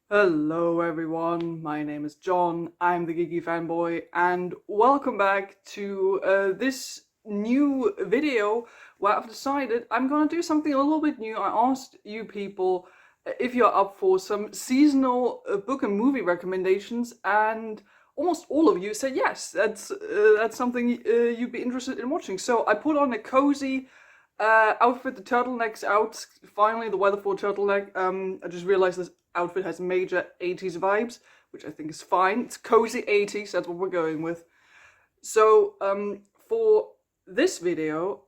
Hello everyone, my name is John, I'm the Geeky Fanboy, and welcome back to this new video where I've decided I'm gonna do something a little bit new. I asked you people if you're up for some seasonal book and movie recommendations, and almost all of you said yes, that's something you'd be interested in watching. So I put on a cozy outfit, the turtleneck's out. Finally, the Weatherford turtleneck. I just realized this outfit has major 80s vibes, which I think is fine. It's cozy 80s, that's what we're going with. So, for this video,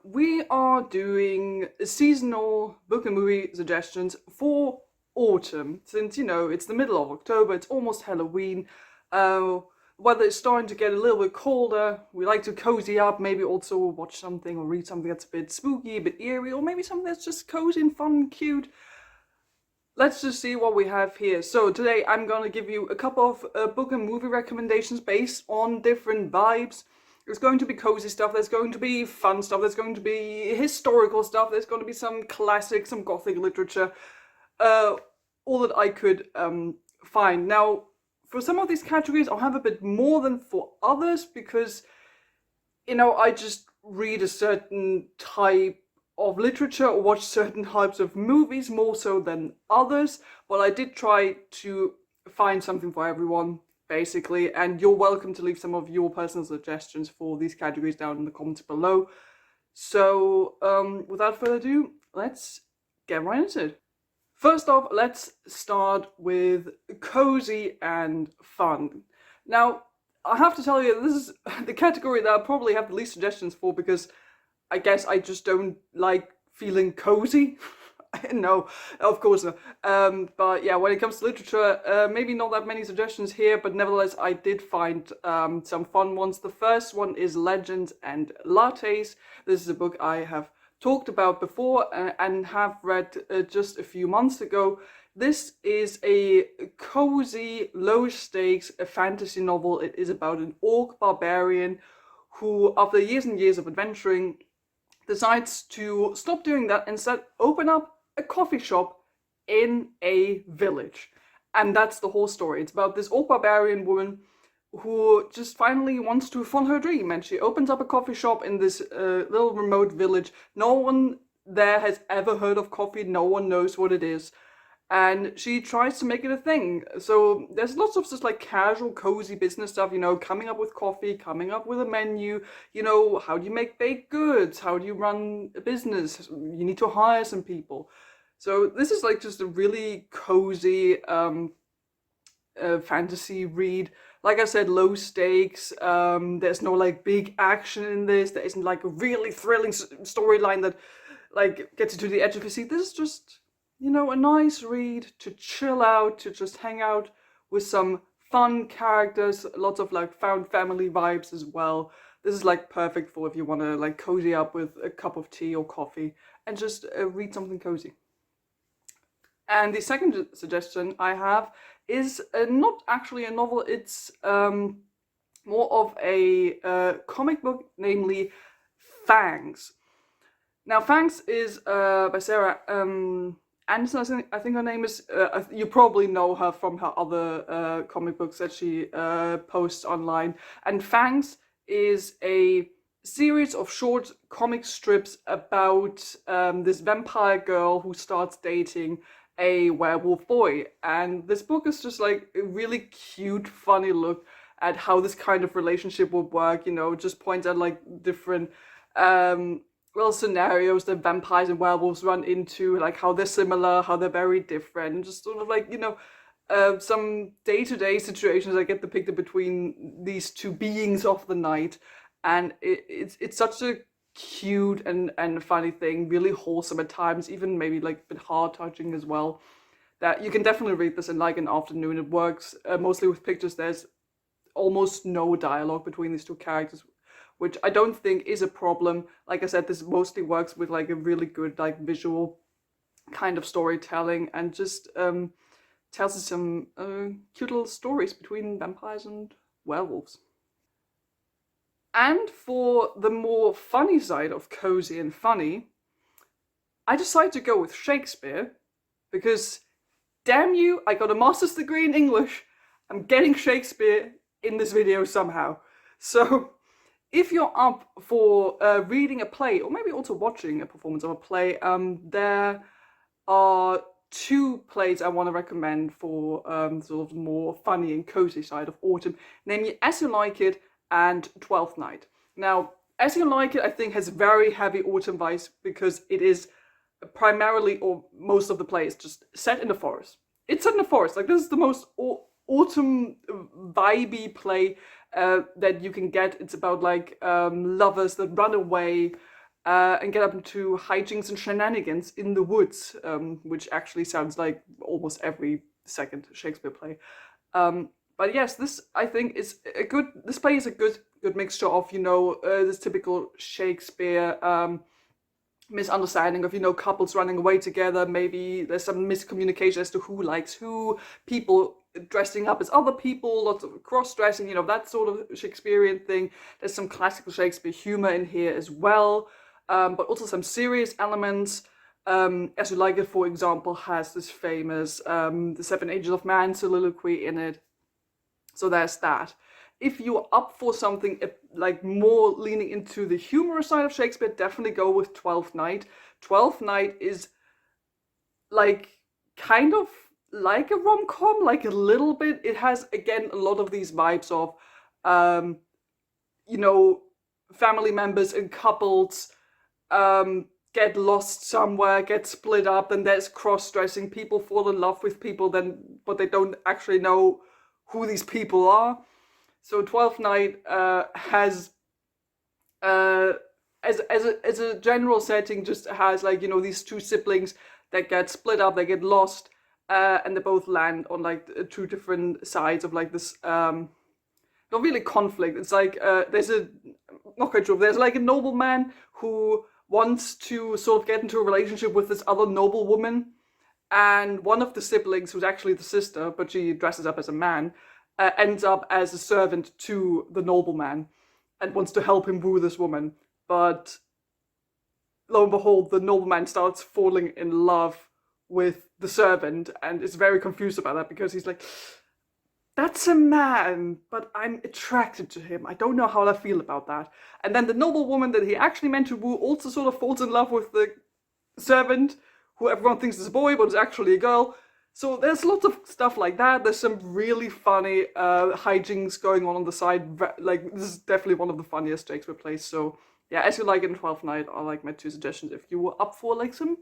we are doing seasonal book and movie suggestions for autumn. Since, you know, it's the middle of October, it's almost Halloween. Weather is starting to get a little bit colder. We like to cozy up, maybe also watch something or read something that's a bit spooky, a bit eerie, or maybe something that's just cozy and fun and cute. Let's just see what we have here. So today I'm going to give you a couple of book and movie recommendations based on different vibes. There's going to be cozy stuff, there's going to be fun stuff, there's going to be historical stuff, there's going to be some classic, some gothic literature, all that I could find. Now, for some of these categories, I'll have a bit more than for others because, you know, I just read a certain type of literature or watch certain types of movies more so than others, but I did try to find something for everyone, basically, and you're welcome to leave some of your personal suggestions for these categories down in the comments below. So, without further ado, let's get right into it. First off, let's start with cozy and fun. Now, I have to tell you, this is the category that I probably have the least suggestions for because I guess I just don't like feeling cozy. No, of course not. But yeah, when it comes to literature, maybe not that many suggestions here, but nevertheless, I did find some fun ones. The first one is Legends and Lattes. This is a book I have talked about before and have read just a few months ago. This is a cozy, low stakes fantasy novel. It is about an orc barbarian who, after years and years of adventuring, decides to stop doing that and instead open up a coffee shop in a village. And that's the whole story. It's about this orc barbarian woman who just finally wants to follow her dream, and she opens up a coffee shop in this little remote village. No one there has ever heard of coffee, no one knows what it is, and she tries to make it a thing. So there's lots of just like casual cozy business stuff, you know, coming up with coffee, coming up with a menu, you know, how do you make baked goods, how do you run a business, you need to hire some people. So this is like just a really cozy fantasy read. Like I said, low stakes. There's no like big action in this. There isn't like a really thrilling storyline that like gets you to the edge of your seat. This is just, you know, a nice read to chill out, to just hang out with some fun characters. Lots of like found family vibes as well. This is like perfect for if you want to like cozy up with a cup of tea or coffee and just read something cozy. And the second suggestion I have is not actually a novel, it's more of a comic book, namely Fangs. Now, Fangs is by Sarah Anderson, I think her name is. You probably know her from her other comic books that she posts online. And Fangs is a series of short comic strips about this vampire girl who starts dating a werewolf boy. And this book is just like a really cute, funny look at how this kind of relationship would work, you know, just points out like different scenarios that vampires and werewolves run into, like how they're similar, how they're very different, just sort of like, you know, some day-to-day situations that get depicted between these two beings of the night. And it's such a cute and funny thing, really wholesome at times, even maybe like a bit heart-touching as well, that you can definitely read this in like an afternoon. It works mostly with pictures. There's almost no dialogue between these two characters, which I don't think is a problem. Like I said, this mostly works with like a really good like visual kind of storytelling and just tells us some cute little stories between vampires and werewolves. And for the more funny side of cozy and funny, I decided to go with Shakespeare because damn you, I got a master's degree in English. I'm getting Shakespeare in this video somehow. So if you're up for reading a play, or maybe also watching a performance of a play, there are two plays I want to recommend for sort of more funny and cozy side of autumn, namely As You Like It and Twelfth Night. Now, As You Like It, I think, has very heavy autumn vibes because it is primarily, or most of the play is just set in the forest. It's set in the forest. Like, this is the most autumn vibey play that you can get. It's about like lovers that run away and get up into hijinks and shenanigans in the woods, which actually sounds like almost every second Shakespeare play. But yes, this I think is a good. This play is a good mixture of, you know, this typical Shakespeare misunderstanding of, you know, couples running away together. Maybe there's some miscommunication as to who likes who, people dressing up as other people, lots of cross-dressing, you know, that sort of Shakespearean thing. There's some classical Shakespeare humor in here as well, but also some serious elements. As You Like It, for example, has this famous The Seven Ages of Man soliloquy in it. So there's that. If you're up for something like more leaning into the humorous side of Shakespeare, definitely go with Twelfth Night. Twelfth Night is like kind of like a rom-com, like a little bit. It has, again, a lot of these vibes of, you know, family members and couples get lost somewhere, get split up, then there's cross-dressing, people fall in love with people, but they don't actually know who these people are. So Twelfth Night has, as a general setting, just has, like, you know, these two siblings that get split up, they get lost, and they both land on like two different sides of like this, not really conflict. It's like there's not quite sure. There's like a nobleman who wants to sort of get into a relationship with this other noblewoman, and one of the siblings, who's actually the sister, but she dresses up as a man, ends up as a servant to the nobleman and wants to help him woo this woman. But lo and behold, the nobleman starts falling in love with the servant and is very confused about that, because he's like, that's a man, but I'm attracted to him. I don't know how I feel about that. And then the noblewoman that he actually meant to woo also sort of falls in love with the servant, who everyone thinks is a boy, but is actually a girl. So there's lots of stuff like that. There's some really funny hijinks going on the side. Like, this is definitely one of the funniest Shakespeare plays. So yeah, As You Like It and Twelfth Night are like my two suggestions if you were up for like some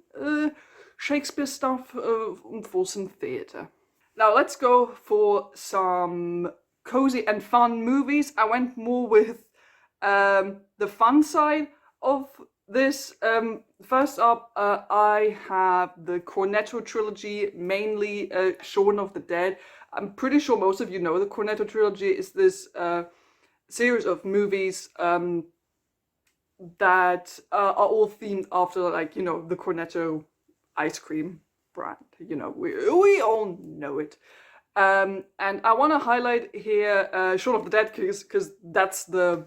Shakespeare stuff for some theatre. Now let's go for some cozy and fun movies. I went more with the fun side of this. First up, I have the Cornetto trilogy, mainly Shaun of the Dead. I'm pretty sure most of you know the Cornetto trilogy is this series of movies that are all themed after, like, you know, the Cornetto ice cream brand. You know, we all know it. And I want to highlight here Shaun of the Dead, because that's the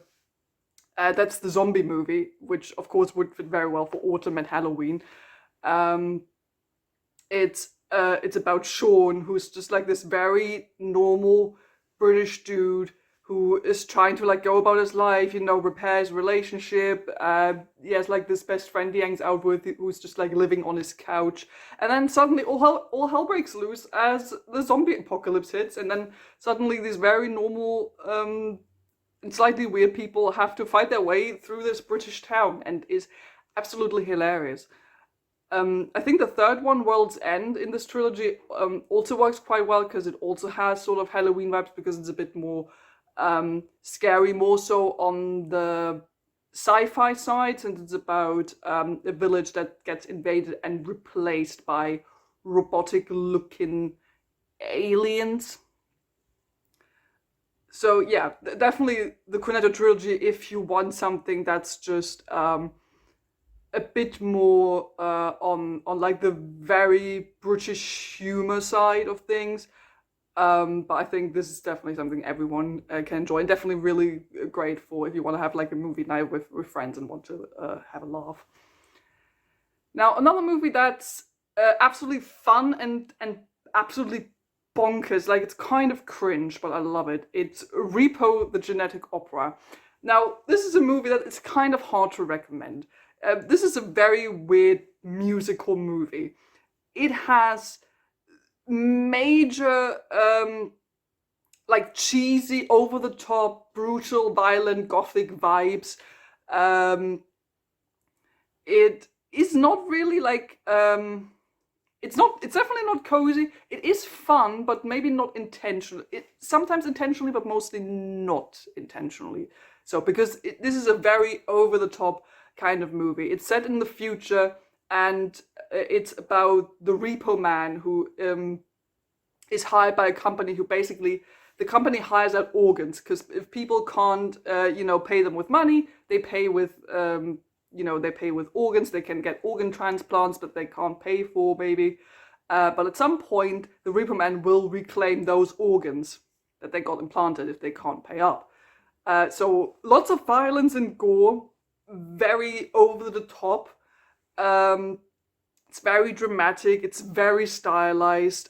zombie movie, which of course would fit very well for autumn and Halloween. It's about Shaun, who's just like this very normal British dude who is trying to like go about his life, you know, repair his relationship. He has like this best friend he hangs out with, who's just like living on his couch. And then suddenly all hell breaks loose as the zombie apocalypse hits, and then suddenly these very normal and slightly weird people have to fight their way through this British town, and is absolutely hilarious. I think the third one, World's End, in this trilogy also works quite well, because it also has sort of Halloween vibes, because it's a bit more scary, more so on the sci-fi side, since it's about a village that gets invaded and replaced by robotic-looking aliens. So yeah, definitely the Cornetto trilogy if you want something that's just a bit more on like the very British humor side of things. But I think this is definitely something everyone can enjoy, and definitely really great for if you want to have like a movie night with friends and want to have a laugh. Now, another movie that's absolutely fun and absolutely bonkers. Like, it's kind of cringe, but I love it. It's Repo the Genetic Opera. Now, this is a movie that is kind of hard to recommend. This is a very weird musical movie. It has major, like, cheesy, over the top, brutal, violent, gothic vibes. Um, it is not really like, it's definitely not cozy. It is fun, but maybe not intentional. It sometimes intentionally, but mostly not intentionally. So because this is a very over the top kind of movie. It's set in the future, and it's about the repo man who is hired by a company who basically, the company hires out organs, because if people can't pay them with money, they pay with they pay with organs. They can get organ transplants, but they can't pay for maybe. But at some point, the Reaper Man will reclaim those organs that they got implanted if they can't pay up. So lots of violence and gore, very over the top. It's very dramatic. It's very stylized.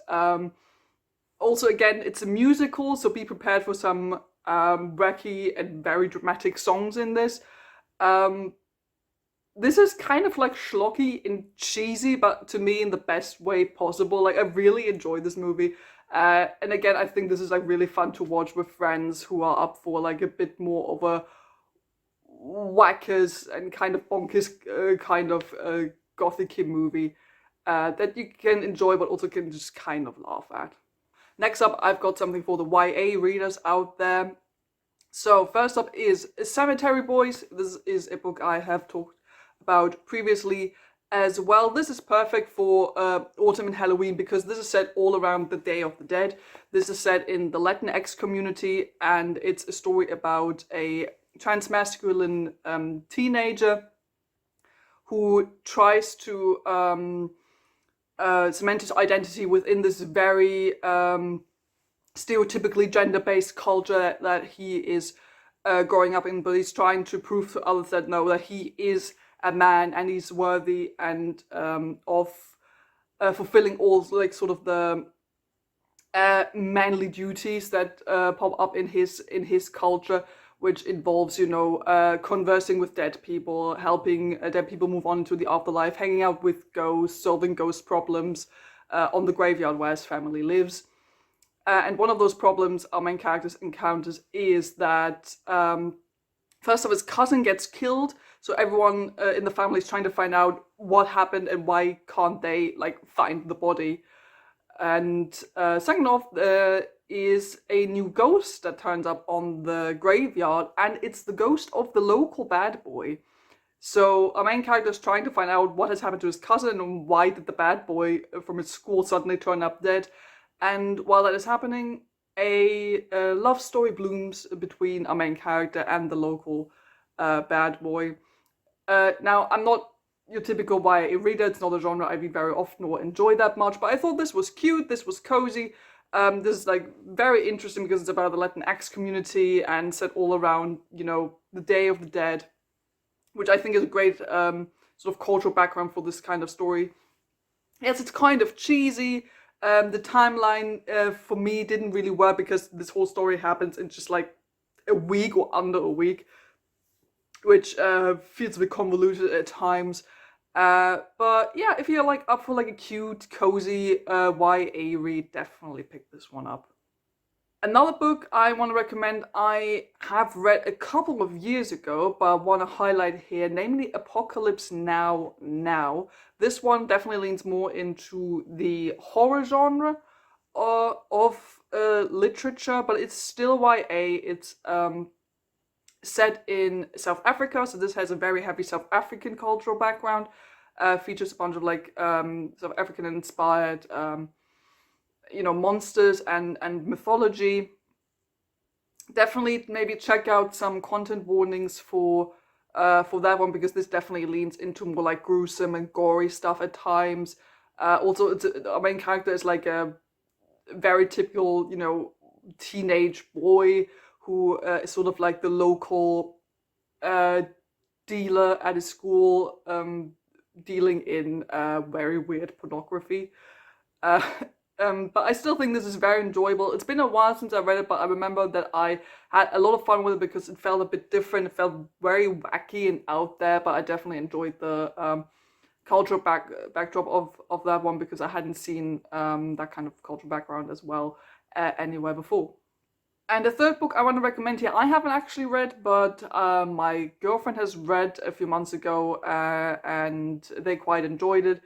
Also, again, it's a musical, so be prepared for some wacky and very dramatic songs in this. This is kind of like schlocky and cheesy, but to me in the best way possible. Like, I really enjoyed this movie. And again, I think this is like really fun to watch with friends who are up for like a bit more of a whackers and kind of bonkers kind of gothic movie that you can enjoy, but also can just kind of laugh at. Next up, I've got something for the YA readers out there. So first up is Cemetery Boys. This is a book I have talked about previously as well. This is perfect for autumn and Halloween because this is set all around the Day of the Dead. This is set in the Latinx community, and it's a story about a transmasculine teenager who tries to cement his identity within this very stereotypically gender-based culture that he is growing up in, but he's trying to prove to others that no, that he is a man and he's worthy and of fulfilling all like sort of the manly duties that pop up in his culture, which involves, conversing with dead people, helping dead people move on to the afterlife, hanging out with ghosts, solving ghost problems on the graveyard where his family lives. And one of those problems our main character encounters is that first of his cousin gets killed, so everyone in the family is trying to find out what happened and why can't they like find the body. And second off, there is a new ghost that turns up on the graveyard, and it's the ghost of the local bad boy. So our main character is trying to find out what has happened to his cousin and why did the bad boy from his school suddenly turn up dead. And while that is happening, a love story blooms between our main character and the local bad boy. Now, I'm not your typical YA reader. It's not a genre I read very often or enjoy that much, but I thought this was cute, this was cozy. This is like very interesting because it's about the Latinx community and set all around, the Day of the Dead, which I think is a great sort of cultural background for this kind of story. Yes, it's kind of cheesy. The timeline for me didn't really work because this whole story happens in just like a week or under a week, which feels a bit convoluted at times. But yeah, if you're like up for like a cute, cozy YA read, definitely pick this one up. Another book I want to recommend, I have read a couple of years ago, but I want to highlight here, namely Apocalypse Now Now. This one definitely leans more into the horror genre of literature, but it's still YA. It's set in South Africa, so this has a very heavy South African cultural background. Features a bunch of like South African inspired monsters and mythology. Definitely maybe check out some content warnings for that one, because this definitely leans into more like gruesome and gory stuff at times. Also, our main character is like a very typical, teenage boy who is sort of like the local dealer at his school, dealing in very weird pornography. But I still think this is very enjoyable. It's been a while since I read it, but I remember that I had a lot of fun with it because it felt a bit different. It felt very wacky and out there, but I definitely enjoyed the cultural backdrop of that one because I hadn't seen that kind of cultural background as well anywhere before. And the third book I want to recommend here, I haven't actually read, but my girlfriend has read a few months ago, and they quite enjoyed it.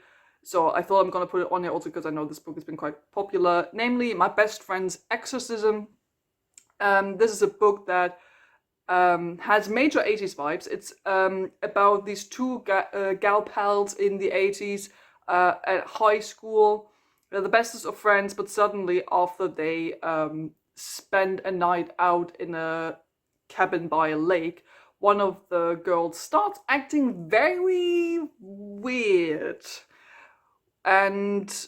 So I thought I'm going to put it on here also because I know this book has been quite popular, namely My Best Friend's Exorcism. This is a book that has major 80s vibes. It's about these two gal pals in the 80s at high school. They're the bestest of friends, but suddenly after they spend a night out in a cabin by a lake, one of the girls starts acting very weird. And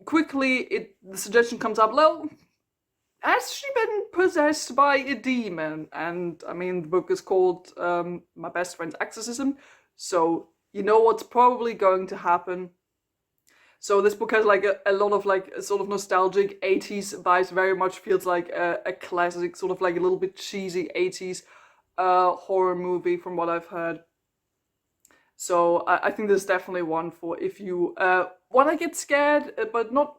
quickly the suggestion comes up, well, has she been possessed by a demon? And I mean, the book is called My Best Friend's Exorcism, so you know what's probably going to happen. So this book has like a lot of like a sort of nostalgic 80s vibes, very much feels like a classic, sort of like a little bit cheesy 80s horror movie from what I've heard. So I think there's definitely one for if you want to get scared, but not.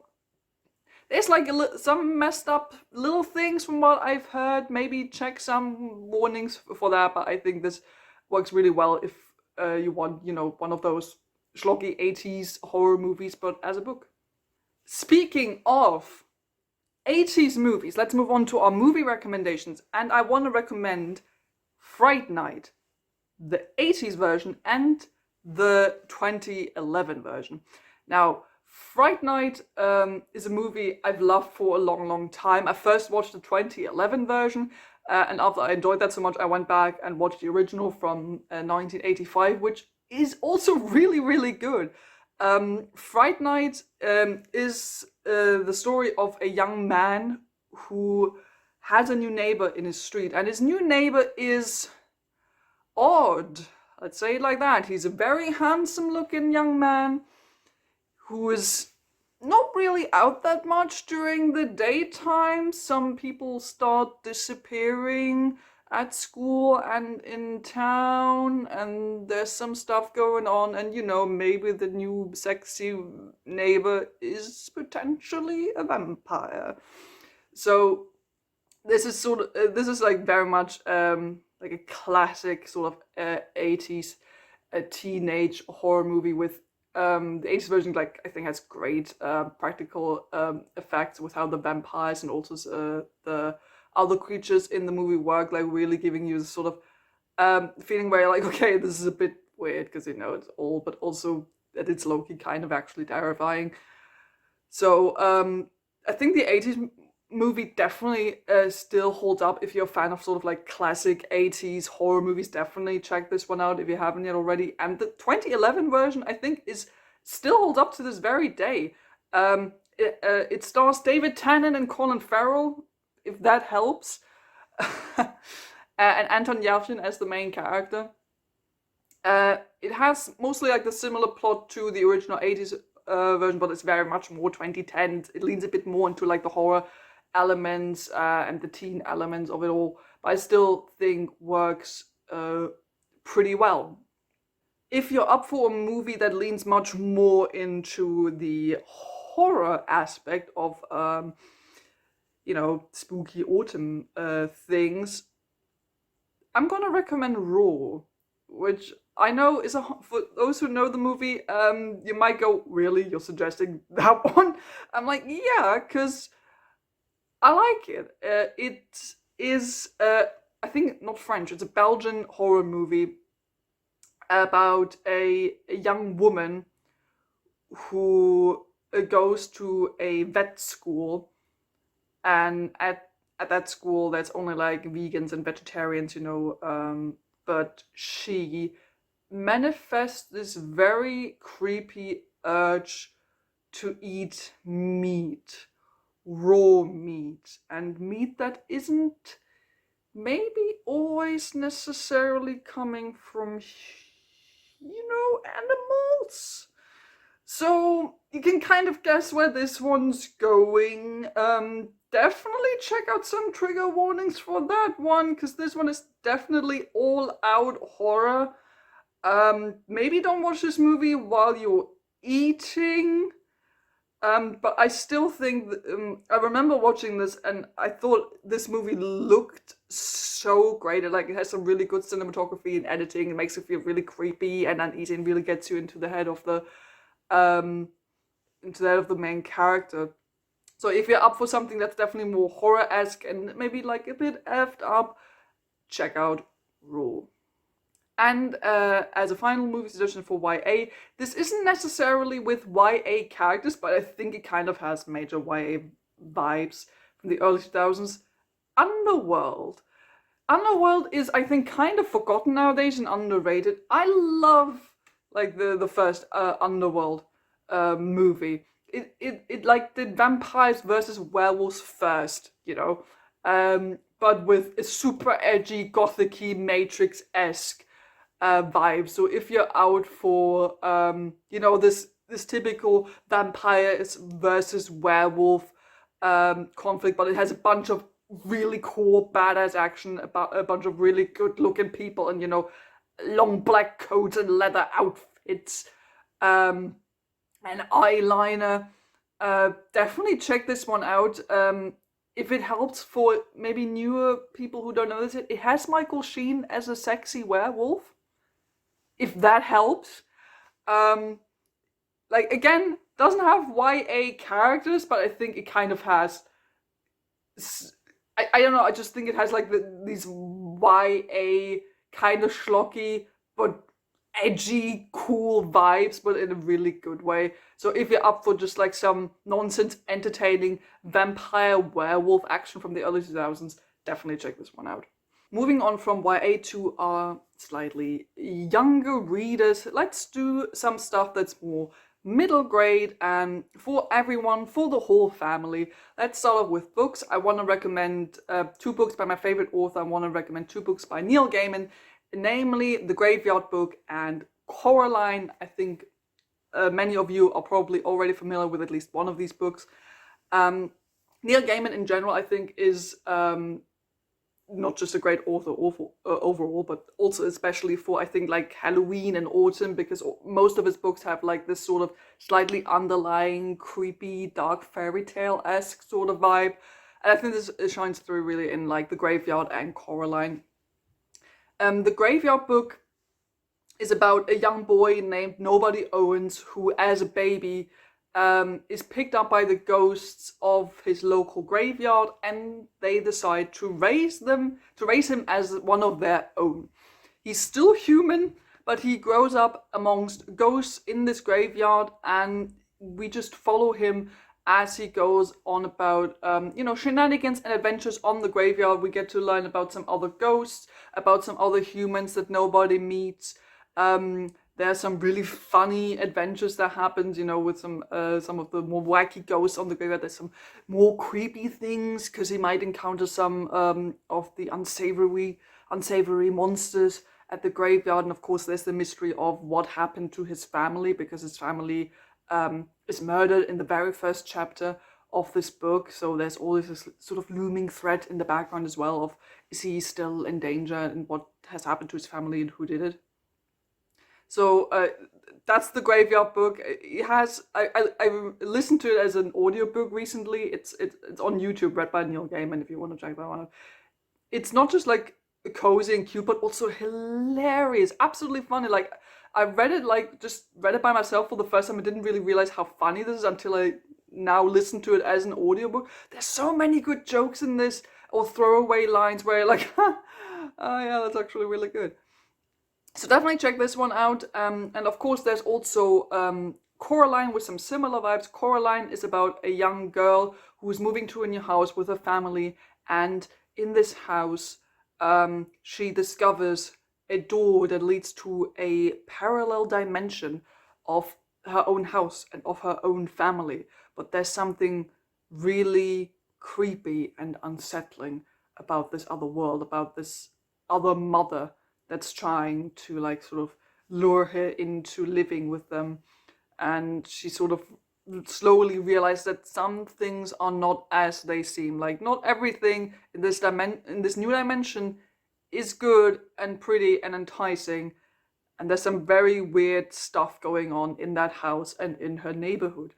There's like some messed up little things from what I've heard. Maybe check some warnings for that, but I think this works really well if you want, one of those schlocky 80s horror movies, but as a book. Speaking of 80s movies, let's move on to our movie recommendations. And I want to recommend Fright Night, the 80s version and the 2011 version. Now, Fright Night is a movie I've loved for a long, long time. I first watched the 2011 version, and after I enjoyed that so much, I went back and watched the original from 1985, which is also really, really good. Fright Night is the story of a young man who has a new neighbor in his street, and his new neighbor is odd. Let's say it like that. He's a very handsome looking young man who is not really out that much during the daytime. Some people start disappearing at school and in town, and there's some stuff going on, and maybe the new sexy neighbor is potentially a vampire. So this is like very much like a classic sort of 80s teenage horror movie with the 80s version, like, I think has great practical effects with how the vampires and also the other creatures in the movie work, like really giving you this sort of feeling where you're like, okay, this is a bit weird because it's old, but also that it's low-key kind of actually terrifying. So I think the 80s movie definitely still holds up. If you're a fan of sort of like classic 80s horror movies, definitely check this one out if you haven't yet already. And the 2011 version, I think, is still holds up to this very day. It stars David Tennant and Colin Farrell, if that helps, and Anton Yelchin as the main character. It has mostly like the similar plot to the original 80s version, but it's very much more 2010. It leans a bit more into like the horror elements and the teen elements of it all, but I still think works pretty well. If you're up for a movie that leans much more into the horror aspect of spooky autumn things, I'm gonna recommend Raw, which I know is for those who know the movie, you might go, really, you're suggesting that one? I'm like, yeah, because I like it. It is, I think, not French, it's a Belgian horror movie about a young woman who goes to a vet school, and at that school there's only like vegans and vegetarians, but she manifests this very creepy urge to eat meat, raw meat, and meat that isn't maybe always necessarily coming from animals. So you can kind of guess where this one's going. Definitely check out some trigger warnings for that one, because this one is definitely all out horror. Maybe don't watch this movie while you're eating. But I still think I remember watching this and I thought this movie looked so great. It has some really good cinematography and editing. It makes it feel really creepy and uneasy and really gets you into the head of the um main character. So if you're up for something that's definitely more horror-esque and maybe like a bit effed up, check out Raw. And as a final movie suggestion for YA, this isn't necessarily with YA characters, but I think it kind of has major YA vibes from the early 2000s. Underworld. Underworld is, I think, kind of forgotten nowadays and underrated. I love like the first Underworld movie. It like did vampires versus werewolves first, you know, but with a super edgy, gothic-y, Matrix-esque vibe. So if you're out for this typical vampire versus werewolf conflict, but it has a bunch of really cool badass action about a bunch of really good looking people and long black coats and leather outfits and eyeliner. Definitely check this one out. If it helps for maybe newer people who don't know this, it has Michael Sheen as a sexy werewolf. If that helps. Like again, doesn't have YA characters, but I think it kind of has. I don't know. I just think it has like these YA kind of schlocky but edgy, cool vibes, but in a really good way. So if you're up for just like some nonsense, entertaining vampire werewolf action from the early 2000s, definitely check this one out. Moving on from YA to our slightly younger readers, let's do some stuff that's more middle grade and for everyone, for the whole family. Let's start off with books. I want to recommend 2 books by my favorite author. I want to recommend 2 books by Neil Gaiman, namely The Graveyard Book and Coraline. I think many of you are probably already familiar with at least one of these books. Neil Gaiman in general, I think, is not just a great author overall, but also especially for, I think, like Halloween and autumn, because most of his books have like this sort of slightly underlying, creepy, dark fairy tale-esque sort of vibe. And I think this shines through really in like The Graveyard and Coraline. The Graveyard Book is about a young boy named Nobody Owens who, as a baby, is picked up by the ghosts of his local graveyard, and they decide to raise him as one of their own. He's still human, but he grows up amongst ghosts in this graveyard, and we just follow him as he goes on about shenanigans and adventures on the graveyard. We get to learn about some other ghosts, about some other humans that nobody meets. There are some really funny adventures that happens, with some of the more wacky ghosts on the graveyard. There's some more creepy things because he might encounter some of the unsavory monsters at the graveyard. And of course, there's the mystery of what happened to his family, because his family is murdered in the very first chapter of this book. So there's always this sort of looming threat in the background as well of, is he still in danger and what has happened to his family and who did it? So that's The Graveyard Book. It has I listened to it as an audiobook recently. It's on YouTube, read by Neil Gaiman, if you want to check that one out. It's not just like cozy and cute, but also hilarious, absolutely funny. Like I read it by myself for the first time. I didn't really realize how funny this is until I now listen to it as an audiobook. There's so many good jokes in this, or throwaway lines where you're like, oh yeah, that's actually really good. So definitely check this one out. And of course, there's also Coraline with some similar vibes. Coraline is about a young girl who's moving to a new house with her family. And in this house, she discovers a door that leads to a parallel dimension of her own house and of her own family. But there's something really creepy and unsettling about this other world, about this other mother that's trying to like sort of lure her into living with them. and she sort of slowly realized that some things are not as they seem. Like, not everything in this new dimension is good and pretty and enticing, and there's some very weird stuff going on in that house and in her neighborhood.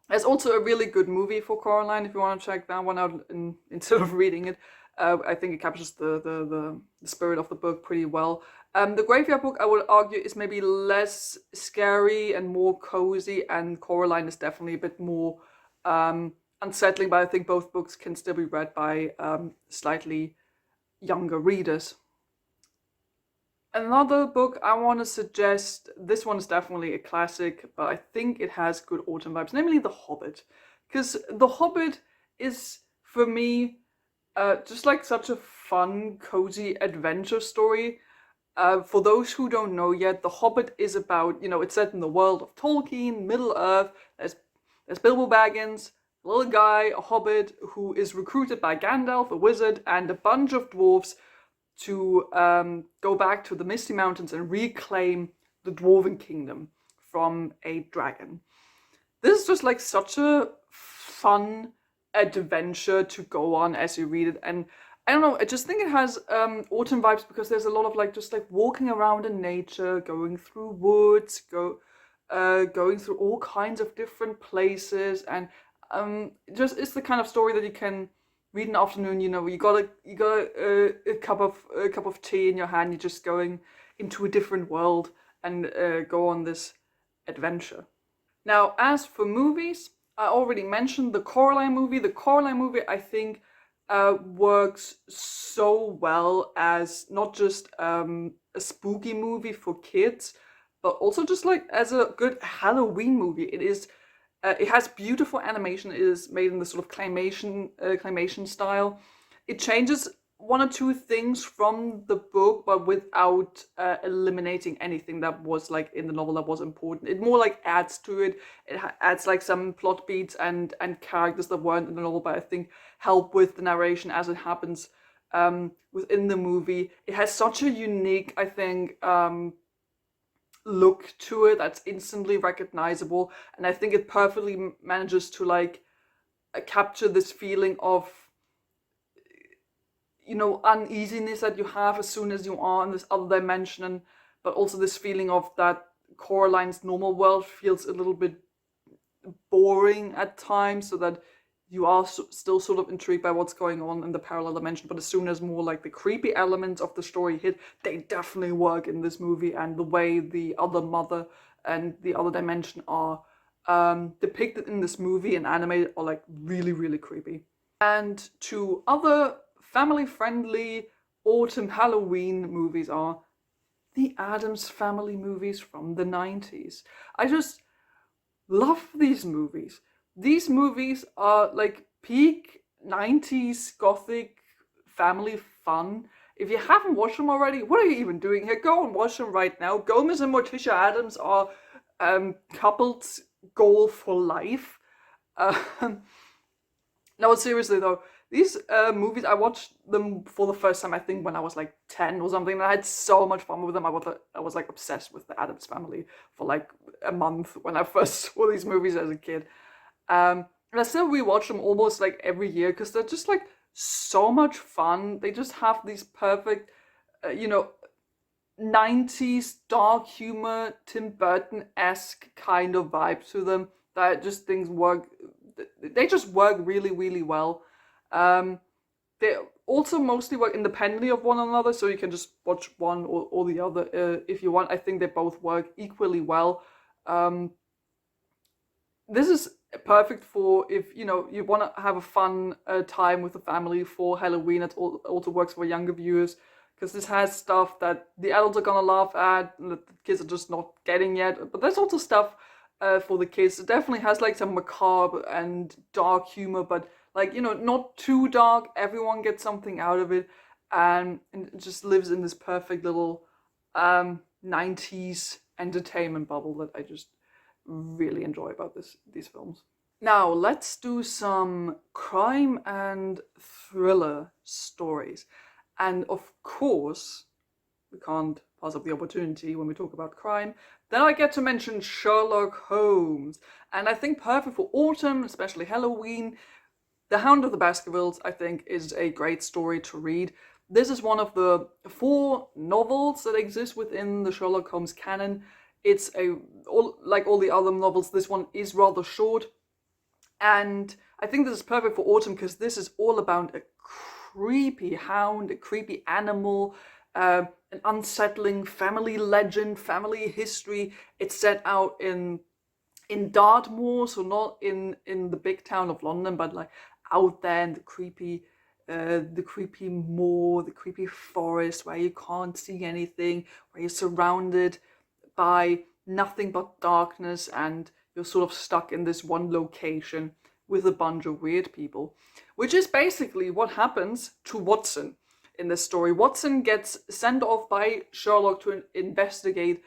There's also a really good movie for Coraline if you want to check that one out instead of reading it. I think it captures the spirit of the book pretty well. The Graveyard Book, I would argue, is maybe less scary and more cozy, and Coraline is definitely a bit more unsettling, but I think both books can still be read by slightly younger readers. Another book I want to suggest, this one is definitely a classic, but I think it has good autumn vibes, namely The Hobbit. Because The Hobbit is, for me, just like such a fun, cozy adventure story. For those who don't know yet, The Hobbit is about, it's set in the world of Tolkien, Middle Earth. There's Bilbo Baggins, a little guy, a hobbit, who is recruited by Gandalf, a wizard, and a bunch of dwarves to go back to the Misty Mountains and reclaim the Dwarven Kingdom from a dragon. This is just like such a fun adventure to go on as you read it, and I don't know, I just think it has autumn vibes because there's a lot of like just like walking around in nature, going through woods, going through all kinds of different places, and just it's the kind of story that you can read in the afternoon. You got a cup of tea in your hand. You're just going into a different world and go on this adventure. Now, as for movies, I already mentioned the Coraline movie. The Coraline movie, I think, works so well as not just a spooky movie for kids, but also just like as a good Halloween movie. It has beautiful animation. It is made in the sort of claymation style. It changes one or two things from the book, but without eliminating anything that was like in the novel that was important. It more like adds to it. It adds like some plot beats and characters that weren't in the novel, but I think help with the narration as it happens within the movie. It has such a unique, I think, look to it that's instantly recognizable, and I think it perfectly manages to like capture this feeling of uneasiness that you have as soon as you are in this other dimension, but also this feeling of that Coraline's normal world feels a little bit boring at times, so that you are still sort of intrigued by what's going on in the parallel dimension, but as soon as more like the creepy elements of the story hit, they definitely work in this movie, and the way the other mother and the other dimension are depicted in this movie and animated are like really, really creepy. And two other family-friendly autumn Halloween movies are the Addams Family movies from the 90s. I just love these movies. These movies are like peak 90s gothic family fun. If you haven't watched them already, what are you even doing here? Go and watch them right now. Gomez and Morticia Addams are couples goal for life. No, seriously though, these movies, I watched them for the first time, I think, when I was like 10 or something, and I had so much fun with them. I was like obsessed with the Addams Family for like a month when I first saw these movies as a kid. And I still rewatch them almost like every year because they're just like so much fun. They just have these perfect, 90s dark humor, Tim Burton-esque kind of vibe to them that just things work. They just work really, really well. They also mostly work independently of one another, so you can just watch one or the other if you want. I think they both work equally well. This is perfect for if you want to have a fun time with the family for Halloween. It also works for younger viewers because this has stuff that the adults are gonna laugh at and that the kids are just not getting yet. But there's also stuff for the kids. It definitely has like some macabre and dark humor, but like not too dark. Everyone gets something out of it, and it just lives in this perfect little 90s entertainment bubble that I just really enjoy about these films. Now let's do some crime and thriller stories, and of course we can't pass up the opportunity when we talk about crime, Then I get to mention Sherlock Holmes, and I think perfect for autumn, especially Halloween. The Hound of the Baskervilles, I think, is a great story to read. This is one of the 4 novels that exist within the Sherlock Holmes canon. It's like all the other novels, this one is rather short. And I think this is perfect for autumn because this is all about a creepy hound, a creepy animal, an unsettling family legend, family history. It's set out in Dartmoor, so not in the big town of London, but like out there in the creepy moor, the creepy forest where you can't see anything, where you're surrounded by nothing but darkness, and you're sort of stuck in this one location with a bunch of weird people, which is basically what happens to Watson in this story. Watson gets sent off by Sherlock to investigate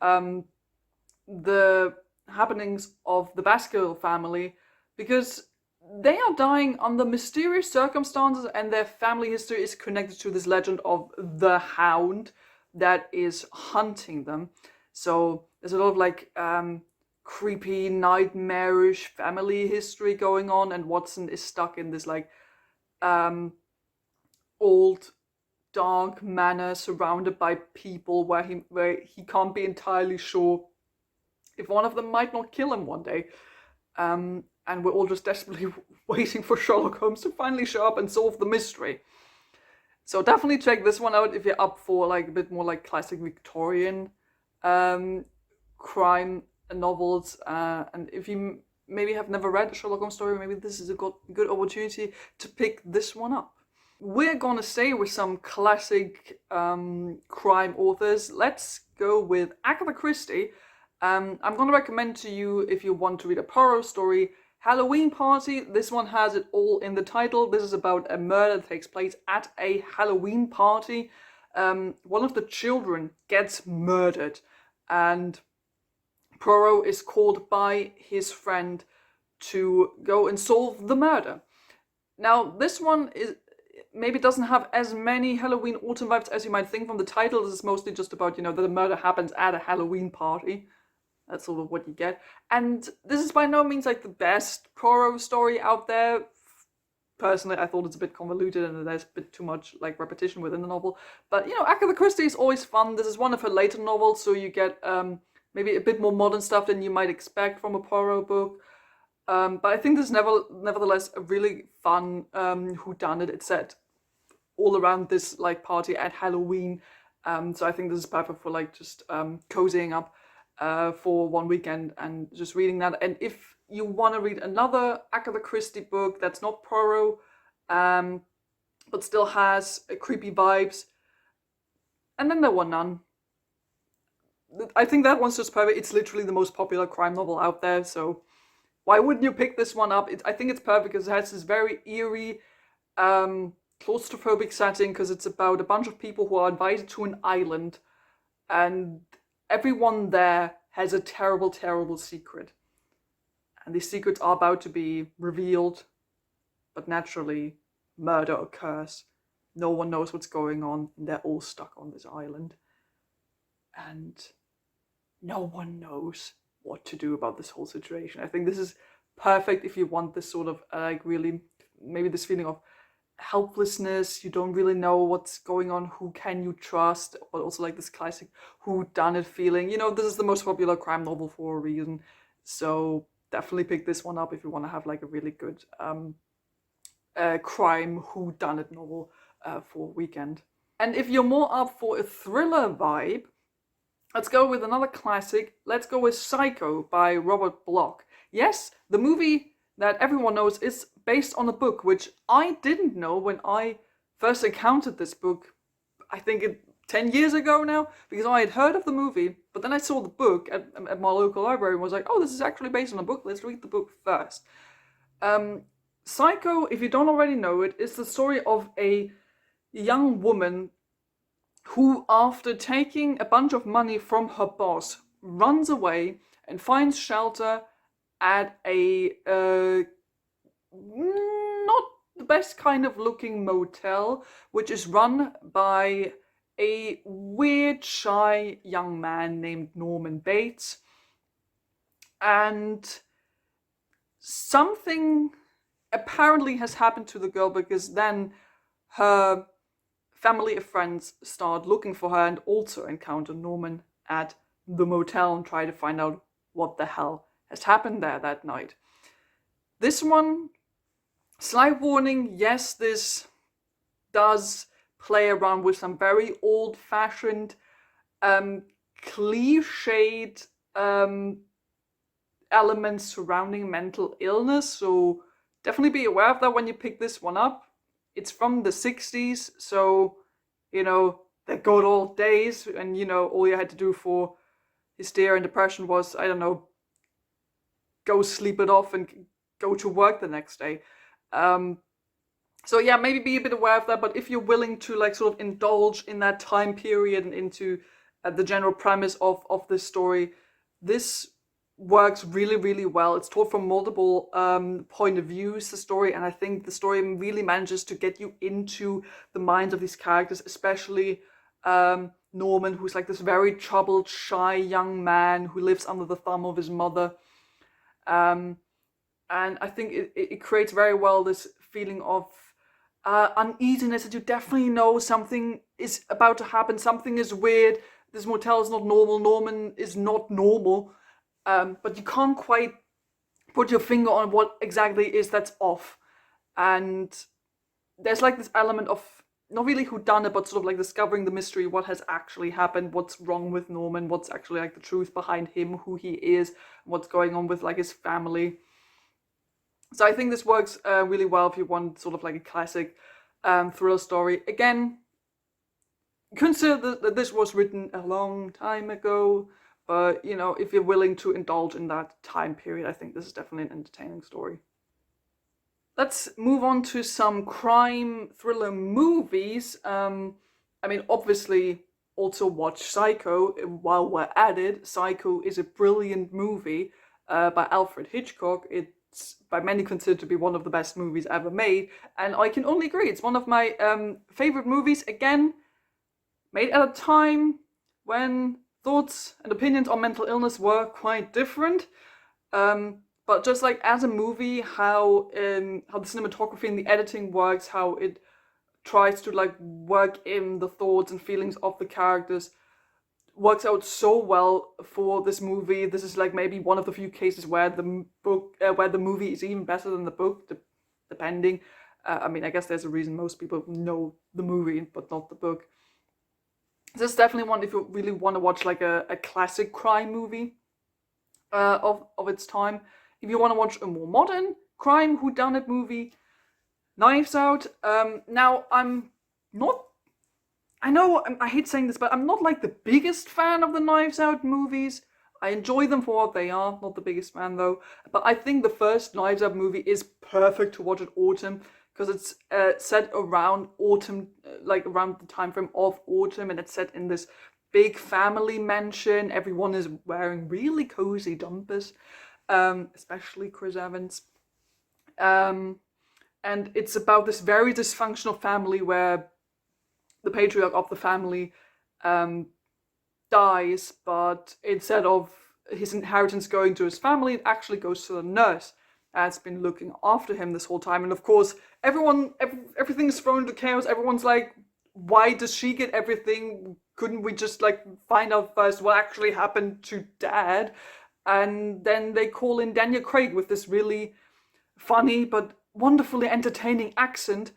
the happenings of the Baskerville family because they are dying under mysterious circumstances, and their family history is connected to this legend of the Hound that is hunting them. So there's a lot of like creepy, nightmarish family history going on, and Watson is stuck in this like old dark manor surrounded by people where he can't be entirely sure if one of them might not kill him one day. And we're all just desperately waiting for Sherlock Holmes to finally show up and solve the mystery. So definitely check this one out if you're up for like a bit more like classic Victorian crime novels. And if you maybe have never read a Sherlock Holmes story, maybe this is a good opportunity to pick this one up. We're gonna stay with some classic crime authors. Let's go with Agatha Christie. I'm going to recommend to you, if you want to read a Poirot story, Halloween Party. This one has it all in the title. This is about a murder that takes place at a Halloween party. One of the children gets murdered, and Poirot is called by his friend to go and solve the murder. Now, this one maybe doesn't have as many Halloween autumn vibes as you might think from the title. This is mostly just about, that the murder happens at a Halloween party. That's sort of what you get. And this is by no means like the best Poirot story out there. Personally, I thought it's a bit convoluted and there's a bit too much like repetition within the novel. But Agatha Christie is always fun. This is one of her later novels, so you get maybe a bit more modern stuff than you might expect from a Poirot book. But I think this is nevertheless a really fun whodunit. It's set all around this like party at Halloween. So I think this is perfect for like just cozying up for one weekend and just reading that. And if you want to read another Agatha Christie book that's not Poirot, but still has creepy vibes, And Then There Were None. I think that one's just perfect. It's literally the most popular crime novel out there, so why wouldn't you pick this one up? I think it's perfect because it has this very eerie, claustrophobic setting, because it's about a bunch of people who are invited to an island, and everyone there has a terrible, terrible secret. And these secrets are about to be revealed, but naturally, murder occurs. No one knows what's going on, and they're all stuck on this island. And no one knows what to do about this whole situation. I think this is perfect if you want this sort of really, maybe this feeling of helplessness. You don't really know what's going on. Who can you trust? But also like this classic whodunit feeling. This is the most popular crime novel for a reason. So definitely pick this one up if you want to have like a really good crime whodunit novel for a weekend. And if you're more up for a thriller vibe, let's go with another classic. Let's go with Psycho by Robert Bloch. Yes, the movie that everyone knows is based on a book, which I didn't know when I first encountered this book, I think 10 years ago now, because I had heard of the movie, but then I saw the book at my local library and was like, oh, this is actually based on a book. Let's read the book first. Psycho, if you don't already know it, is the story of a young woman who, after taking a bunch of money from her boss, runs away and finds shelter at a not the best kind of looking motel, which is run by a weird, shy young man named Norman Bates. And something apparently has happened to the girl, because then her family of friends start looking for her and also encounter Norman at the motel and try to find out what the hell has happened there that night. This one, slight warning, yes, this does play around with some very old-fashioned, cliched elements surrounding mental illness, so definitely be aware of that when you pick this one up. It's from the 60s, so, the good old days, and, all you had to do for hysteria and depression was, I don't know, go sleep it off and go to work the next day. So yeah, maybe be a bit aware of that, but if you're willing to sort of indulge in that time period and into the general premise of this story, this works really, really well. It's told from multiple point of views, the story, and I think the story really manages to get you into the minds of these characters, especially Norman, who's this very troubled, shy young man who lives under the thumb of his mother. And I think it creates very well this feeling of uneasiness, that you definitely know something is about to happen, something is weird, this motel is not normal, Norman is not normal, but you can't quite put your finger on what exactly is that's off. And there's this element of not really whodunit, but sort of discovering the mystery, what has actually happened, what's wrong with Norman, what's actually the truth behind him, who he is, what's going on with his family. So I think this works really well if you want sort of a classic thriller story. Again, consider that this was written a long time ago, but if you're willing to indulge in that time period, I think this is definitely an entertaining story. Let's move on to some crime thriller movies. Obviously, also watch Psycho while we're at it. Psycho is a brilliant movie by Alfred Hitchcock. It's by many considered to be one of the best movies ever made, and I can only agree. It's one of my favorite movies. Again, made at a time when thoughts and opinions on mental illness were quite different. But just as a movie, how the cinematography and the editing works, how it tries to work in the thoughts and feelings of the characters, works out so well for this movie. This is maybe one of the few cases where the movie is even better than the book, depending. I guess there's a reason most people know the movie but not the book. This is definitely one if you really want to watch a classic crime movie of its time. If you want to watch a more modern crime whodunit movie, Knives Out. Now, I'm not... I know I hate saying this, but I'm not the biggest fan of the Knives Out movies. I enjoy them for what they are. Not the biggest fan, though. But I think the first Knives Out movie is perfect to watch at autumn, because it's set around autumn, around the time frame of autumn, and it's set in this big family mansion. Everyone is wearing really cozy jumpers, especially Chris Evans. And it's about this very dysfunctional family where the patriarch of the family dies, but instead of his inheritance going to his family, it actually goes to the nurse that's been looking after him this whole time. And of course, everything's thrown into chaos. Everyone's like, why does she get everything? Couldn't we just find out first what actually happened to Dad? And then they call in Daniel Craig with this really funny but wonderfully entertaining accent,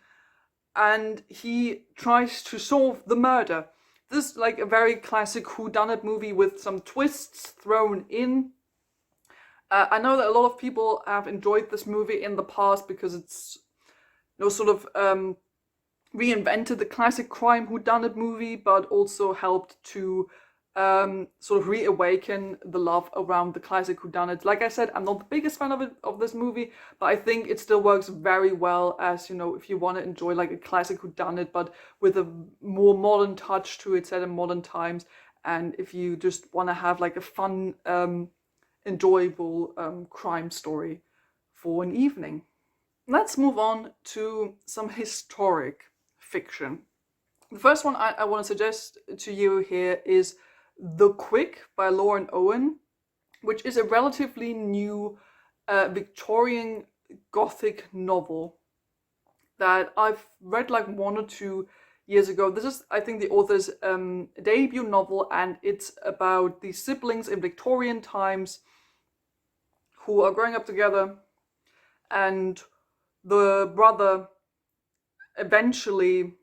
and he tries to solve the murder. This is a very classic whodunit movie with some twists thrown in. I know that a lot of people have enjoyed this movie in the past because it's sort of reinvented the classic crime whodunit movie, but also helped to sort of reawaken the love around the classic whodunit. Like I said, I'm not the biggest fan of this movie, but I think it still works very well as, if you want to enjoy a classic whodunit, but with a more modern touch to it, set in modern times, and if you just want to have a fun, enjoyable crime story for an evening. Let's move on to some historic fiction. The first one I want to suggest to you here is The Quick by Lauren Owen, which is a relatively new Victorian Gothic novel that I've read like 1 or 2 years ago. This is, I think, the author's debut novel, and it's about these siblings in Victorian times who are growing up together, and the brother eventually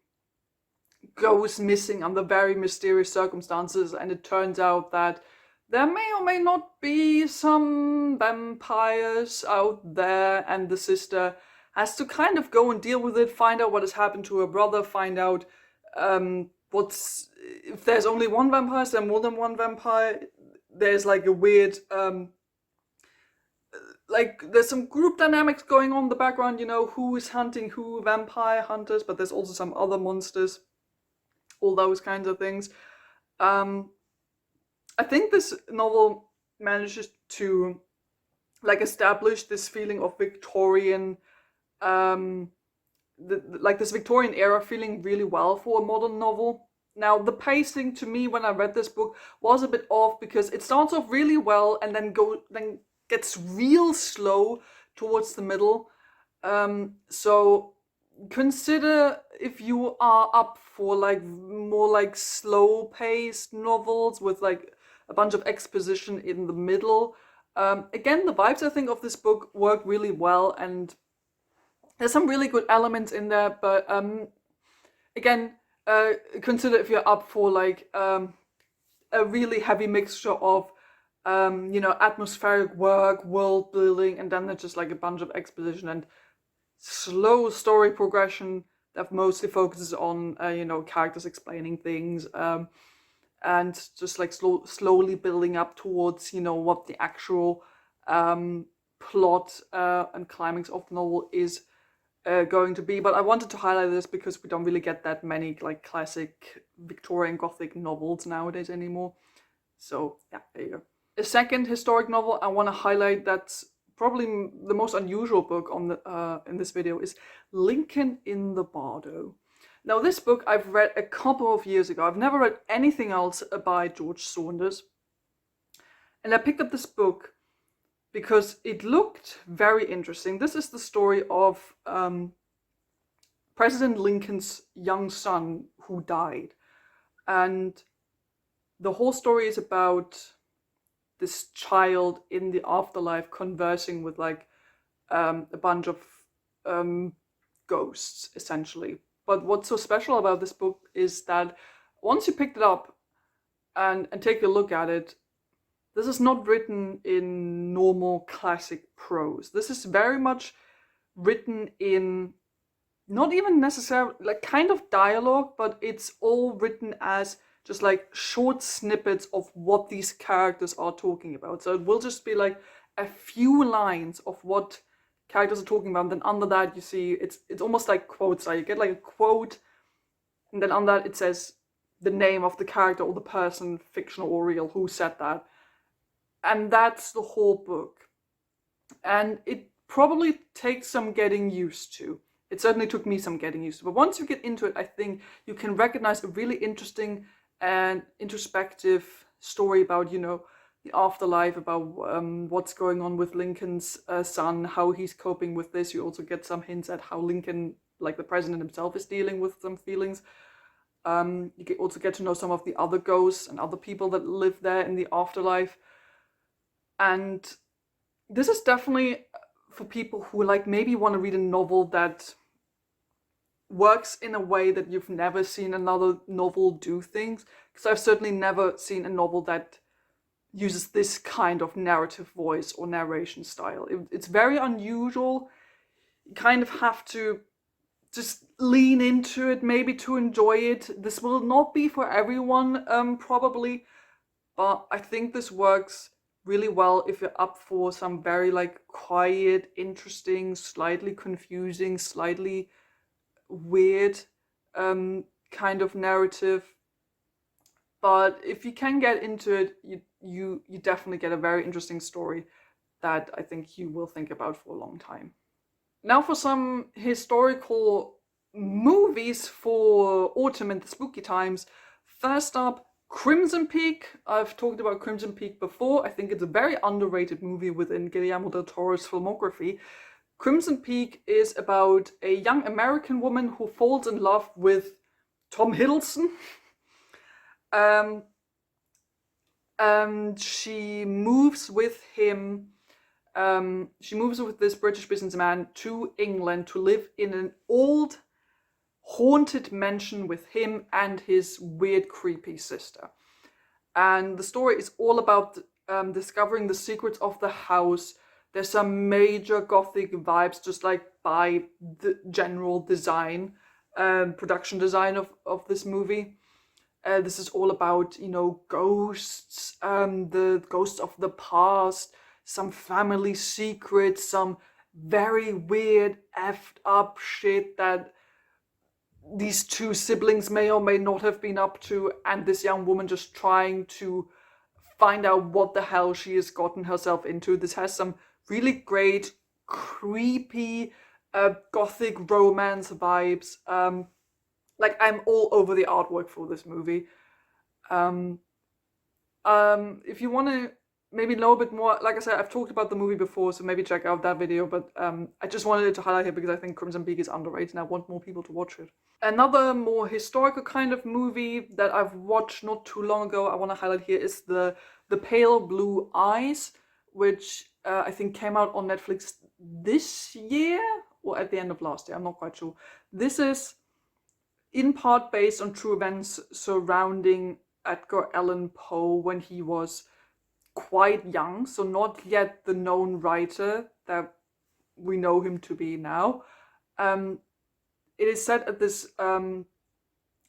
goes missing under very mysterious circumstances, and it turns out that there may or may not be some vampires out there, and the sister has to kind of go and deal with it, find out what has happened to her brother, find out what's, if there's only one vampire, is there more than one vampire? There's like a weird like there's some group dynamics going on in the background, you know, who is hunting who, vampire hunters, but there's also some other monsters, all those kinds of things. I think this novel manages to like establish this feeling of Victorian, like this Victorian era feeling really well for a modern novel. Now, the pacing to me when I read this book was a bit off because it starts off really well and then gets real slow towards the middle. So consider if you are up for like more like slow paced novels with like a bunch of exposition in the middle. Again, the vibes I think of this book work really well, and there's some really good elements in there, but again, consider if you're up for like a really heavy mixture of atmospheric work, world building, and then there's just like a bunch of exposition and slow story progression that mostly focuses on characters explaining things, and just like slowly building up towards what the actual plot and climax of the novel is going to be. But I wanted to highlight this because we don't really get that many like classic Victorian Gothic novels nowadays anymore. So yeah, there you go. A second historic novel I want to highlight that's probably the most unusual book on the in this video is Lincoln in the Bardo. Now, this book I've read a couple of years ago. I've never read anything else by George Saunders, and I picked up this book because it looked very interesting. This is the story of President Lincoln's young son who died, and the whole story is about this child in the afterlife conversing with like a bunch of ghosts, essentially. But what's so special about this book is that once you picked it up and take a look at it, this is not written in normal classic prose. This is very much written in not even necessarily like kind of dialogue, but it's all written as just like short snippets of what these characters are talking about. So it will just be like a few lines of what characters are talking about, and then under that you see it's almost like quotes. Like you get like a quote, and then under that it says the name of the character or the person, fictional or real, who said that. And that's the whole book. And it probably takes some getting used to. It certainly took me some getting used to. But once you get into it, I think you can recognize a really interesting and introspective story about, the afterlife, about what's going on with Lincoln's son, how he's coping with this. You also get some hints at how Lincoln, like the president himself, is dealing with some feelings. You also get to know some of the other ghosts and other people that live there in the afterlife. And this is definitely for people who like maybe want to read a novel that works in a way that you've never seen another novel do things. Because I've certainly never seen a novel that uses this kind of narrative voice or narration style. It's very unusual. You kind of have to just lean into it maybe to enjoy it. This will not be for everyone, probably, but I think this works really well if you're up for some very like quiet, interesting, slightly confusing, slightly weird kind of narrative. But if you can get into it, you definitely get a very interesting story that I think you will think about for a long time. Now for some historical movies for autumn and the spooky times. First up, Crimson Peak. I've talked about Crimson Peak before. I think it's a very underrated movie within Guillermo del Toro's filmography. Crimson Peak is about a young American woman who falls in love with Tom Hiddleston. And she moves with him. She moves with this British businessman to England to live in an old haunted mansion with him and his weird, creepy sister. And the story is all about discovering the secrets of the house. There's some major gothic vibes, just like by the general design, production design of this movie. This is all about, ghosts, the ghosts of the past, some family secrets, some very weird, effed up shit that these two siblings may or may not have been up to, and this young woman just trying to find out what the hell she has gotten herself into. This has some really great, creepy, gothic romance vibes. Like, I'm all over the artwork for this movie. If you want to maybe know a bit more, like I said, I've talked about the movie before, so maybe check out that video, but I just wanted to highlight it because I think Crimson Peak is underrated and I want more people to watch it. Another more historical kind of movie that I've watched not too long ago, I want to highlight here, is the Pale Blue Eyes, which I think came out on Netflix this year or at the end of last year, I'm not quite sure. This is in part based on true events surrounding Edgar Allan Poe when he was quite young, so not yet the known writer that we know him to be now. It is set at this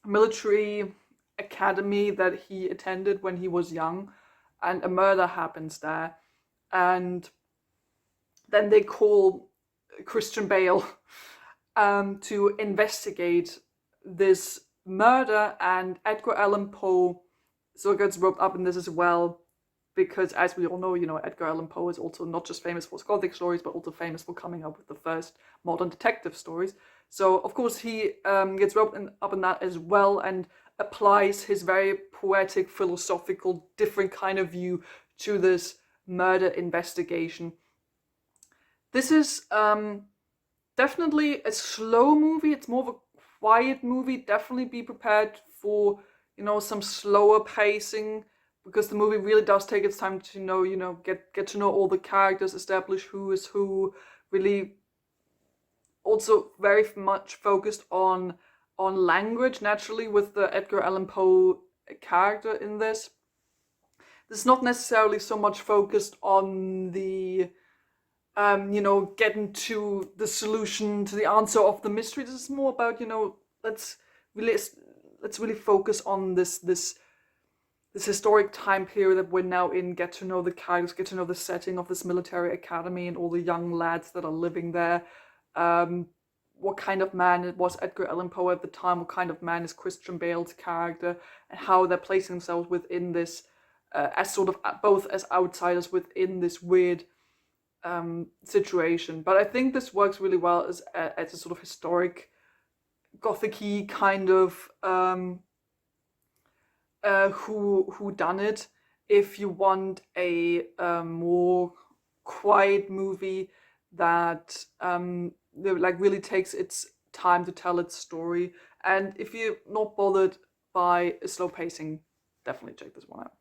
military academy that he attended when he was young, and a murder happens there. And then they call Christian Bale to investigate this murder, and Edgar Allan Poe gets roped up in this as well, because as we all know, Edgar Allan Poe is also not just famous for his Gothic stories, but also famous for coming up with the first modern detective stories. So, of course, he gets roped up in that as well and applies his very poetic, philosophical, different kind of view to this murder investigation. This is definitely a slow movie. It's more of a quiet movie. Definitely be prepared for, some slower pacing, because the movie really does take its time to get to know all the characters, establish who is who, really also very much focused on language, naturally, with the Edgar Allan Poe character in this. This is not necessarily so much focused on the getting to the solution, to the answer of the mystery. This is more about, let's really focus on this historic time period that we're now in, get to know the characters, get to know the setting of this military academy and all the young lads that are living there. What kind of man was Edgar Allan Poe at the time? What kind of man is Christian Bale's character? And how they're placing themselves within this, as sort of both as outsiders within this weird situation. But I think this works really well as a sort of historic, gothic-y kind of who done it. If you want a more quiet movie that really takes its time to tell its story, and if you're not bothered by a slow pacing, definitely check this one out.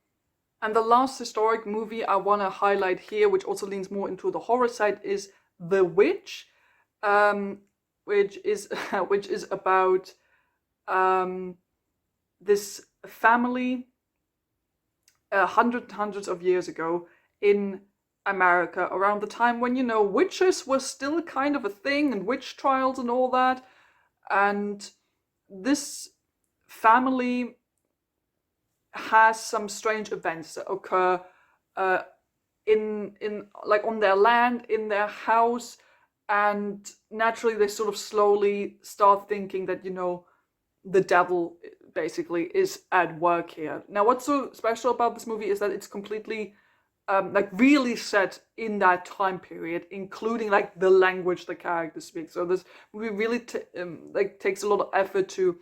And the last historic movie I want to highlight here, which also leans more into the horror side, is The Witch, which is about this family hundreds of years ago in America, around the time when witches were still kind of a thing, and witch trials and all that. And this family has some strange events that occur in on their land, in their house, and naturally they sort of slowly start thinking that the devil basically is at work here. Now, what's so special about this movie is that it's completely like really set in that time period, including like the language the characters speak. So this movie really like takes a lot of effort to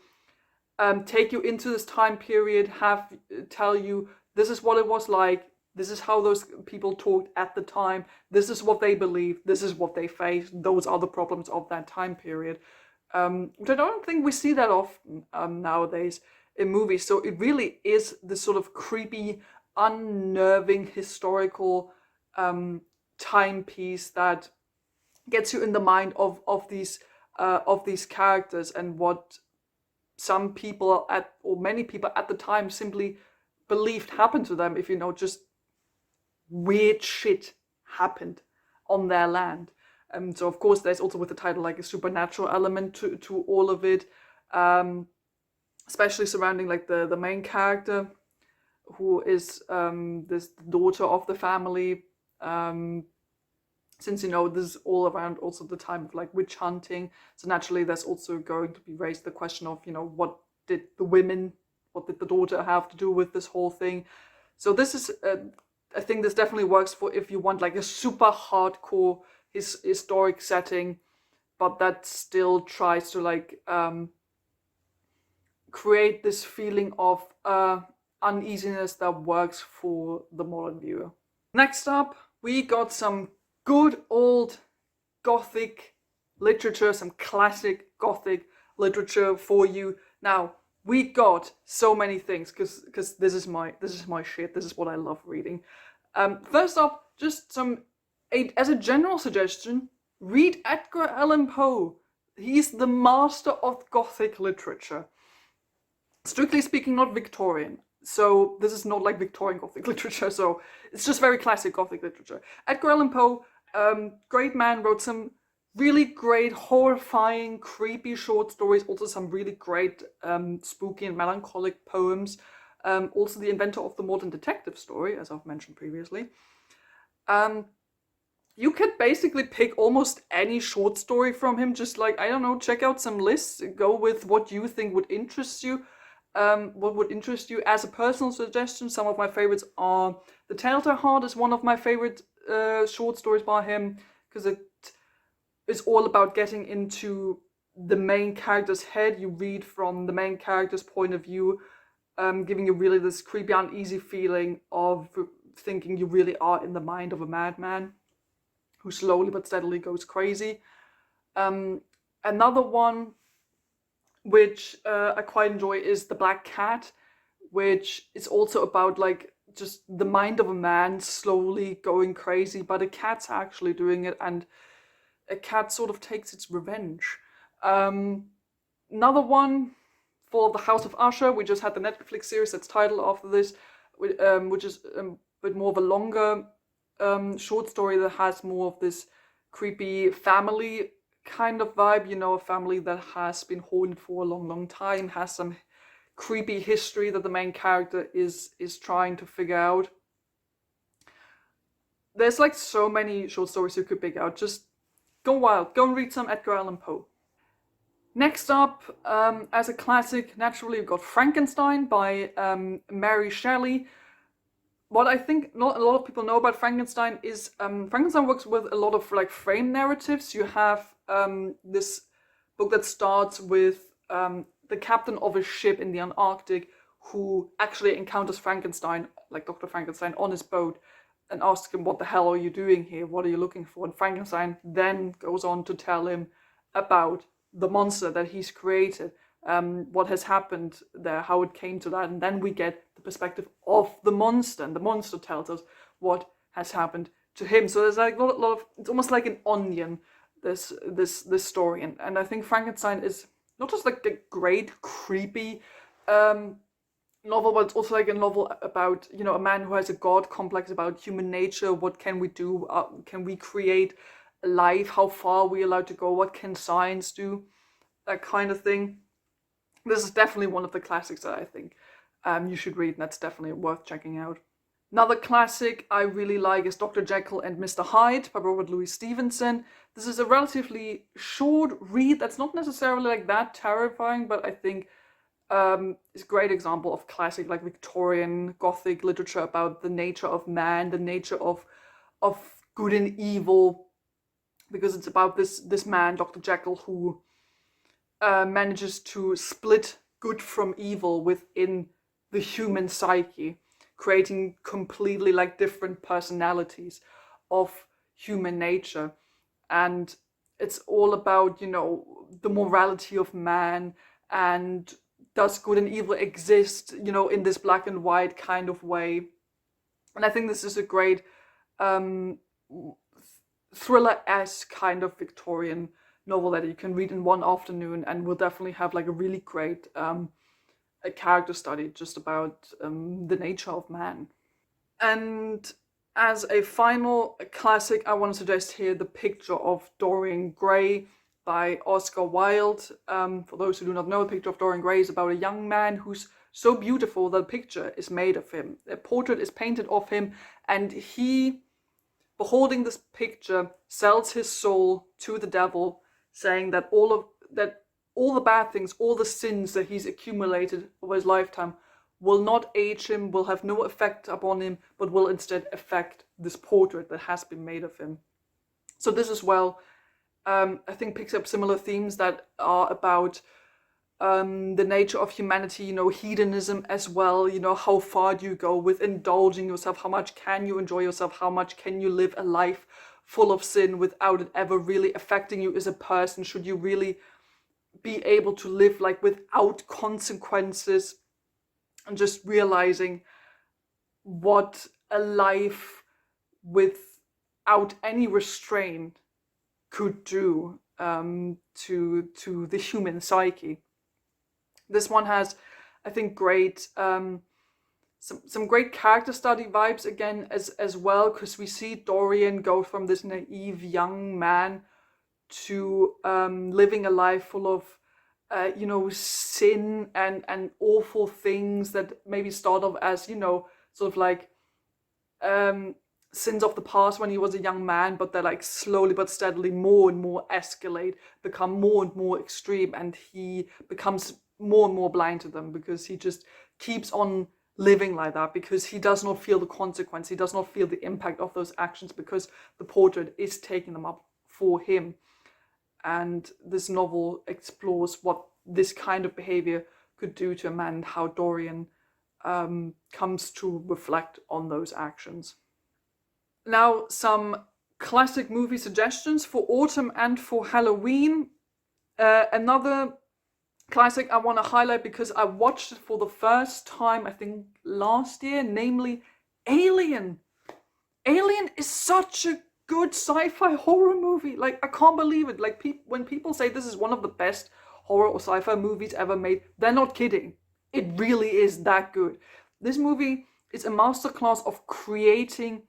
take you into this time period, tell you this is what it was like, this is how those people talked at the time, this is what they believed, this is what they faced, those are the problems of that time period, which I don't think we see that often nowadays in movies. So it really is this sort of creepy, unnerving historical timepiece that gets you in the mind of these characters and what some people or many people at the time simply believed happened to them, if just weird shit happened on their land. So of course there's also with the title like a supernatural element to all of it, especially surrounding like the main character, who is this daughter of the family, since this is all around also the time of like witch hunting. So naturally there's also going to be raised the question of what did the daughter have to do with this whole thing. So this is I think this definitely works for if you want like a super hardcore historic setting, but that still tries to like create this feeling of uneasiness that works for the modern viewer. Next up, we got some good old Gothic literature, some classic Gothic literature for you. Now, we got so many things because this is my shit. This is what I love reading. First up, just as a general suggestion, read Edgar Allan Poe. He's the master of Gothic literature. Strictly speaking, not Victorian. So this is not like Victorian Gothic literature. So it's just very classic Gothic literature. Edgar Allan Poe, great man, wrote some really great, horrifying, creepy short stories. Also some really great spooky and melancholic poems. Also the inventor of the modern detective story, as I've mentioned previously. You could basically pick almost any short story from him. Just like, I don't know, check out some lists. Go with what you think would interest you. What would interest you. As a personal suggestion, some of my favorites are The Telltale Heart is one of my favorite short stories by him, because it is all about getting into the main character's head. You read from the main character's point of view, giving you really this creepy, uneasy feeling of thinking you really are in the mind of a madman who slowly but steadily goes crazy. Another one which I quite enjoy is The Black Cat, which is also about like just the mind of a man slowly going crazy, but a cat's actually doing it, and a cat sort of takes its revenge. Another one for The House of Usher. We just had the Netflix series that's titled after this, which is a bit more of a longer short story that has more of this creepy family kind of vibe. A family that has been haunted for a long, long time, has some creepy history that the main character is trying to figure out. There's like so many short stories you could pick out. Just go wild. Go and read some Edgar Allan Poe. Next up, as a classic, naturally we've got Frankenstein by Mary Shelley. What I think not a lot of people know about Frankenstein is Frankenstein works with a lot of like frame narratives. You have this book that starts with the captain of a ship in the Antarctic who actually encounters Frankenstein, like Dr. Frankenstein, on his boat and asks him, "What the hell are you doing here? What are you looking for?" And Frankenstein then goes on to tell him about the monster that he's created, what has happened there, how it came to that, and then we get the perspective of the monster, and the monster tells us what has happened to him. So there's like a lot of it's almost like an onion, this story, and I think Frankenstein is not just like a great creepy novel, but it's also like a novel about a man who has a god complex about human nature. What can we do? Can we create life? How far are we allowed to go? What can science do? That kind of thing. This is definitely one of the classics that I think you should read, and that's definitely worth checking out. Another classic I really like is Dr. Jekyll and Mr. Hyde by Robert Louis Stevenson. This is a relatively short read that's not necessarily like that terrifying, but I think is a great example of classic like Victorian Gothic literature about the nature of man, the nature of good and evil, because it's about this man, Dr. Jekyll, who manages to split good from evil within the human psyche, creating completely like different personalities of human nature. And it's all about, you know, the morality of man, and does good and evil exist, you know, in this black and white kind of way. And I think this is a great um, thriller-esque kind of Victorian novel that you can read in one afternoon, and will definitely have like a really great a character study just about the nature of man. And as a final classic, I want to suggest here The Picture of Dorian Gray by Oscar Wilde. For those who do not know, The Picture of Dorian Gray is about a young man who's so beautiful that a picture is made of him. A portrait is painted of him, and he, beholding this picture, sells his soul to the devil, saying that all the bad things, all the sins that he's accumulated over his lifetime will not age him, will have no effect upon him, but will instead affect this portrait that has been made of him. So this as well, I think, picks up similar themes that are about the nature of humanity, you know, hedonism as well, you know, how far do you go with indulging yourself, how much can you enjoy yourself, how much can you live a life full of sin without it ever really affecting you as a person, should you really be able to live like without consequences, and just realizing what a life without any restraint could do to the human psyche. This one has, I think, great some great character study vibes again as well, because we see Dorian go from this naive young man to living a life full of you know, sin and awful things that maybe start off as, you know, sort of like sins of the past when he was a young man, but they're like slowly but steadily more and more escalate, become more and more extreme, and he becomes more and more blind to them because he just keeps on living like that, because he does not feel the consequence, he does not feel the impact of those actions, because the portrait is taking them up for him. And this novel explores what this kind of behavior could do to a man, and how Dorian comes to reflect on those actions. Now, some classic movie suggestions for autumn and for Halloween. Another classic I want to highlight because I watched it for the first time, I think, last year, namely Alien. Alien is such a good sci-fi horror movie. Like, I can't believe it. Like, when people say this is one of the best horror or sci-fi movies ever made, they're not kidding. It really is that good. This movie is a masterclass of creating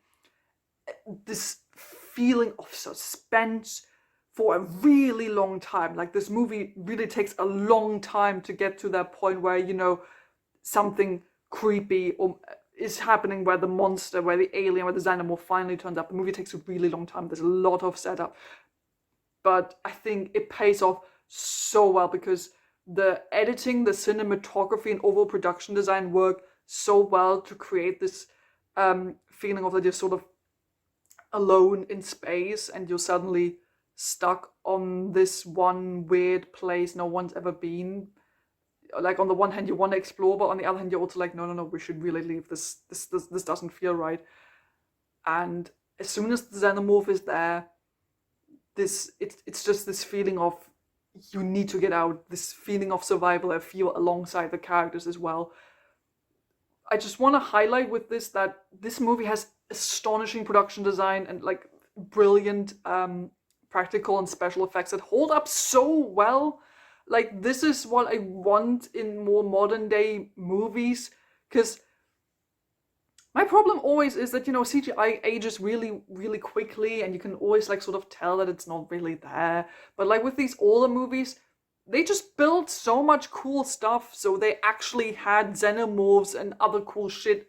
this feeling of suspense for a really long time. Like, this movie really takes a long time to get to that point where, you know, something creepy or is happening, where the monster, where the alien, where the xenomorph finally turns up. The movie takes a really long time. There's a lot of setup, but I think it pays off so well because the editing, the cinematography, and overall production design work so well to create this feeling of that you're sort of alone in space and you're suddenly stuck on this one weird place no one's ever been. Like, on the one hand you want to explore, but on the other hand you're also like, no, we should really leave. This doesn't feel right. And as soon as the xenomorph is there, it's just this feeling of you need to get out, this feeling of survival I feel alongside the characters as well. I just want to highlight with this that this movie has astonishing production design and like brilliant practical and special effects that hold up so well. Like, this is what I want in more modern day movies, because my problem always is that, you know, CGI ages really, really quickly, and you can always like sort of tell that it's not really there. But like with these older movies, they just built so much cool stuff, so they actually had xenomorphs and other cool shit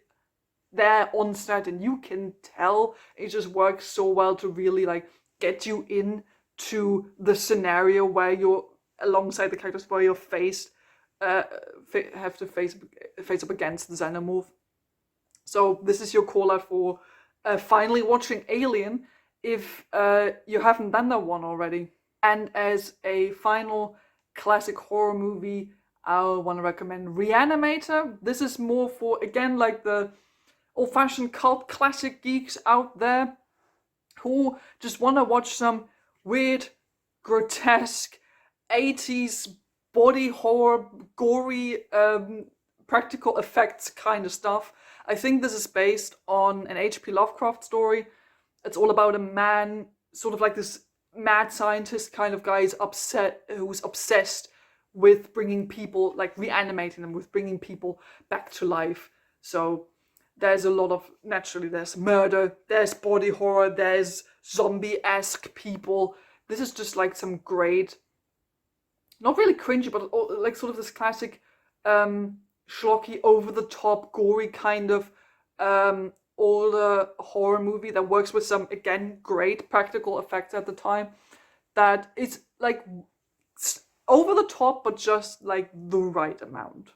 there on set, and you can tell it just works so well to really like get you in to the scenario where you're alongside the characters, where you're faced have to face up against the xenomorph. So this is your call out for finally watching Alien if you haven't done that one already. And as a final classic horror movie, I want to recommend Reanimator. This is more for, again, like the old-fashioned cult classic geeks out there who just want to watch some weird, grotesque 80s body horror, gory practical effects kind of stuff. I think this is based on an H.P. Lovecraft story. It's all about a man, sort of like this mad scientist kind of guy who's obsessed with bringing people, like reanimating them, with bringing people back to life. So there's a lot of, naturally, there's murder, there's body horror, there's zombie-esque people. This is just like some great, not really cringy, but like sort of this classic schlocky, over-the-top, gory kind of older horror movie that works with some, again, great practical effects at the time. That is like over the top, but just like the right amount.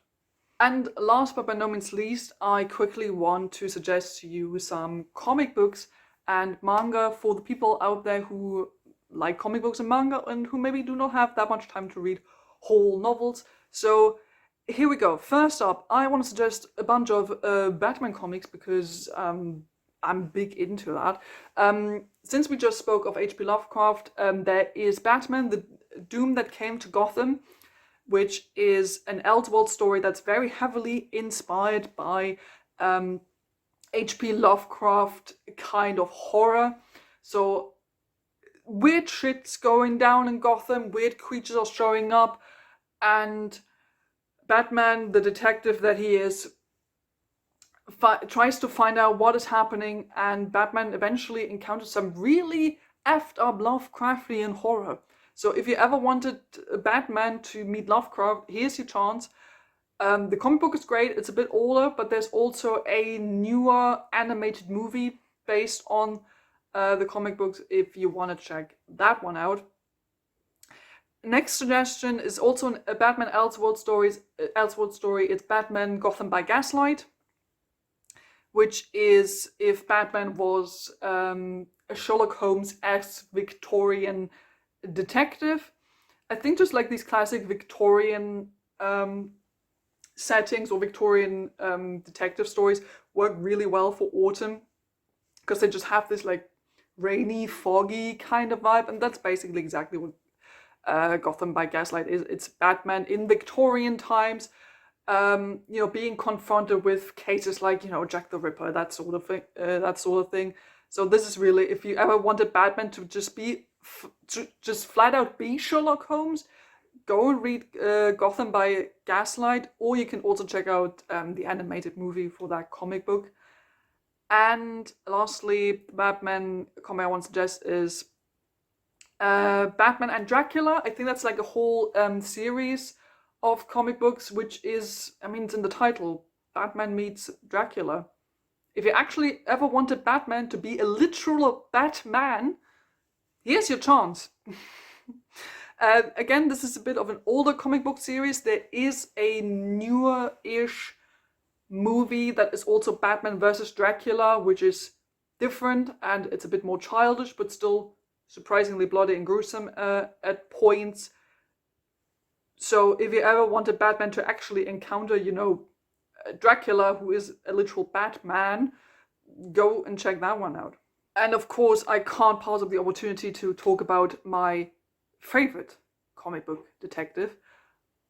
And last but by no means least, I quickly want to suggest to you some comic books and manga for the people out there who like comic books and manga and who maybe do not have that much time to read whole novels. So here we go. First up, I want to suggest a bunch of Batman comics because I'm big into that. Since we just spoke of H.P. Lovecraft, there is Batman, the Doom That Came to Gotham, which is an Elseworld story that's very heavily inspired by H.P. Lovecraft kind of horror. So weird shit's going down in Gotham, weird creatures are showing up, and Batman, the detective that he is, tries to find out what is happening, and Batman eventually encounters some really effed up Lovecraftian horror. So if you ever wanted Batman to meet Lovecraft, here's your chance. The comic book is great, it's a bit older, but there's also a newer animated movie based on the comic books if you want to check that one out. Next suggestion is also a Batman Elseworld story. It's Batman Gotham by Gaslight, which is if Batman was a Sherlock Holmes-esque Victorian detective. I think just like these classic Victorian settings or Victorian detective stories work really well for autumn because they just have this like rainy, foggy kind of vibe, and that's basically exactly what Gotham by Gaslight is. It's Batman in Victorian times, being confronted with cases like, Jack the Ripper, that sort of thing. So this is really, if you ever wanted Batman to just be, just flat out be Sherlock Holmes, go and read Gotham by Gaslight, or you can also check out the animated movie for that comic book. And lastly, Batman comic I want to suggest is Batman and Dracula. I think that's like a whole series of comic books, which is, it's in the title, Batman meets Dracula. If you actually ever wanted Batman to be a literal Batman, here's your chance. Again, this is a bit of an older comic book series. There is a newer-ish movie that is also Batman versus Dracula, which is different and it's a bit more childish, but still surprisingly bloody and gruesome at points. So if you ever wanted Batman to actually encounter, Dracula, who is a literal Batman, go and check that one out. And of course, I can't pass up the opportunity to talk about my favorite comic book detective.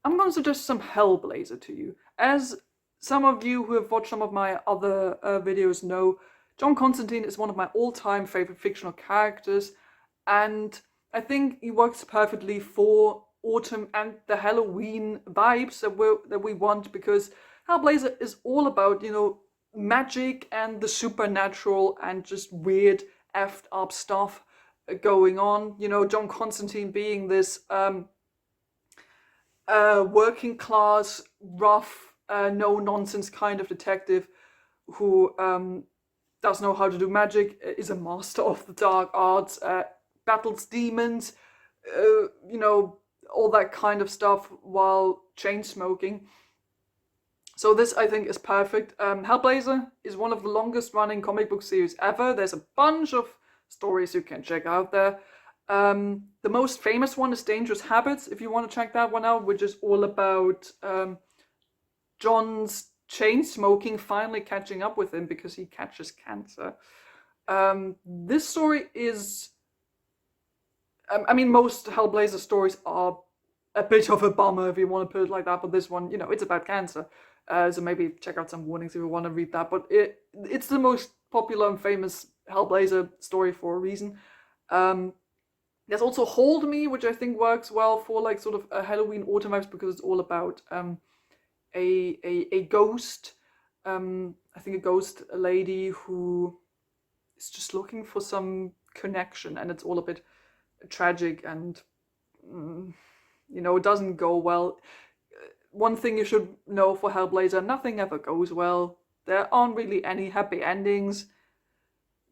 I'm going to suggest some Hellblazer to you. As some of you who have watched some of my other videos know, John Constantine is one of my all-time favorite fictional characters, and I think he works perfectly for autumn and the Halloween vibes that we want, because Hellblazer is all about, magic and the supernatural and just weird effed up stuff going on. John Constantine being this working class, rough, no nonsense kind of detective who does know how to do magic, is a master of the dark arts, battles demons, all that kind of stuff while chain smoking. So this, I think, is perfect. Hellblazer is one of the longest running comic book series ever. There's a bunch of stories you can check out there. The most famous one is Dangerous Habits, if you want to check that one out, which is all about John's chain smoking finally catching up with him because he catches cancer. This story is... I mean, most Hellblazer stories are a bit of a bummer, if you want to put it like that, but this one, it's about cancer. So maybe check out some warnings if you want to read that. But it's the most popular and famous Hellblazer story for a reason. There's also Hold Me, which I think works well for like sort of a Halloween autumn vibes because it's all about a ghost. I think a ghost lady who is just looking for some connection, and it's all a bit tragic and it doesn't go well. One thing you should know for Hellblazer, nothing ever goes well. There aren't really any happy endings.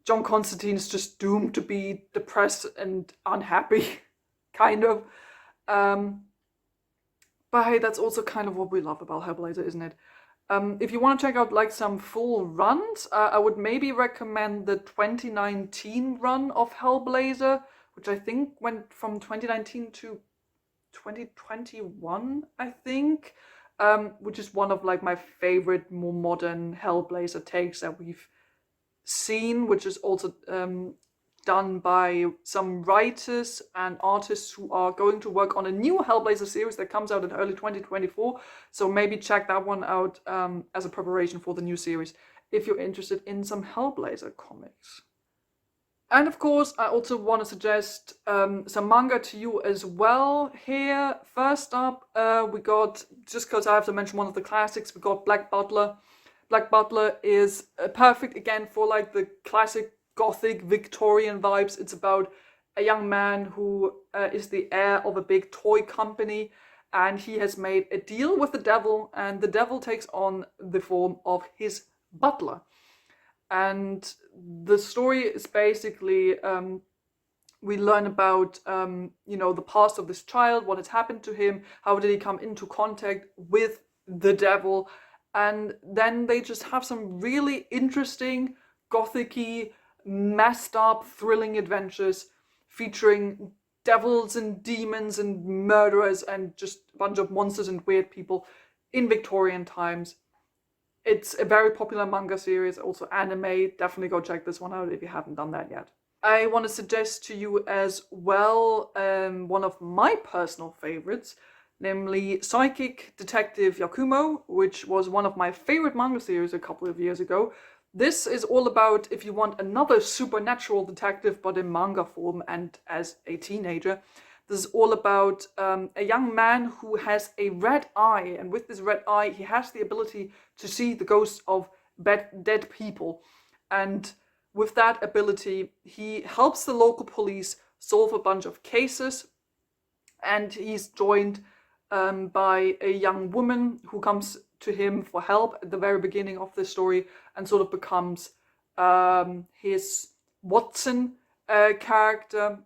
John Constantine is just doomed to be depressed and unhappy, kind of. But hey, that's also kind of what we love about Hellblazer, isn't it? If you want to check out like some full runs, I would maybe recommend the 2019 run of Hellblazer, which I think went from 2019 to 2021, I think, which is one of like my favorite more modern Hellblazer takes that we've seen, which is also done by some writers and artists who are going to work on a new Hellblazer series that comes out in early 2024. So maybe check that one out as a preparation for the new series if you're interested in some Hellblazer comics. And of course, I also want to suggest some manga to you as well here. First up, we got, just because I have to mention one of the classics, we got Black Butler. Black Butler is perfect again for like the classic gothic Victorian vibes. It's about a young man who is the heir of a big toy company, and he has made a deal with the devil, and the devil takes on the form of his butler. And the story is basically, we learn about, the past of this child, what has happened to him, how did he come into contact with the devil, and then they just have some really interesting, gothic-y, messed up, thrilling adventures featuring devils and demons and murderers and just a bunch of monsters and weird people in Victorian times. It's a very popular manga series, also anime. Definitely go check this one out if you haven't done that yet. I want to suggest to you as well one of my personal favorites, namely Psychic Detective Yakumo, which was one of my favorite manga series a couple of years ago. This is all about if you want another supernatural detective but in manga form and as a teenager. This is all about a young man who has a red eye, and with this red eye he has the ability to see the ghosts of dead people. And with that ability he helps the local police solve a bunch of cases, and he's joined by a young woman who comes to him for help at the very beginning of the story and sort of becomes his Watson character.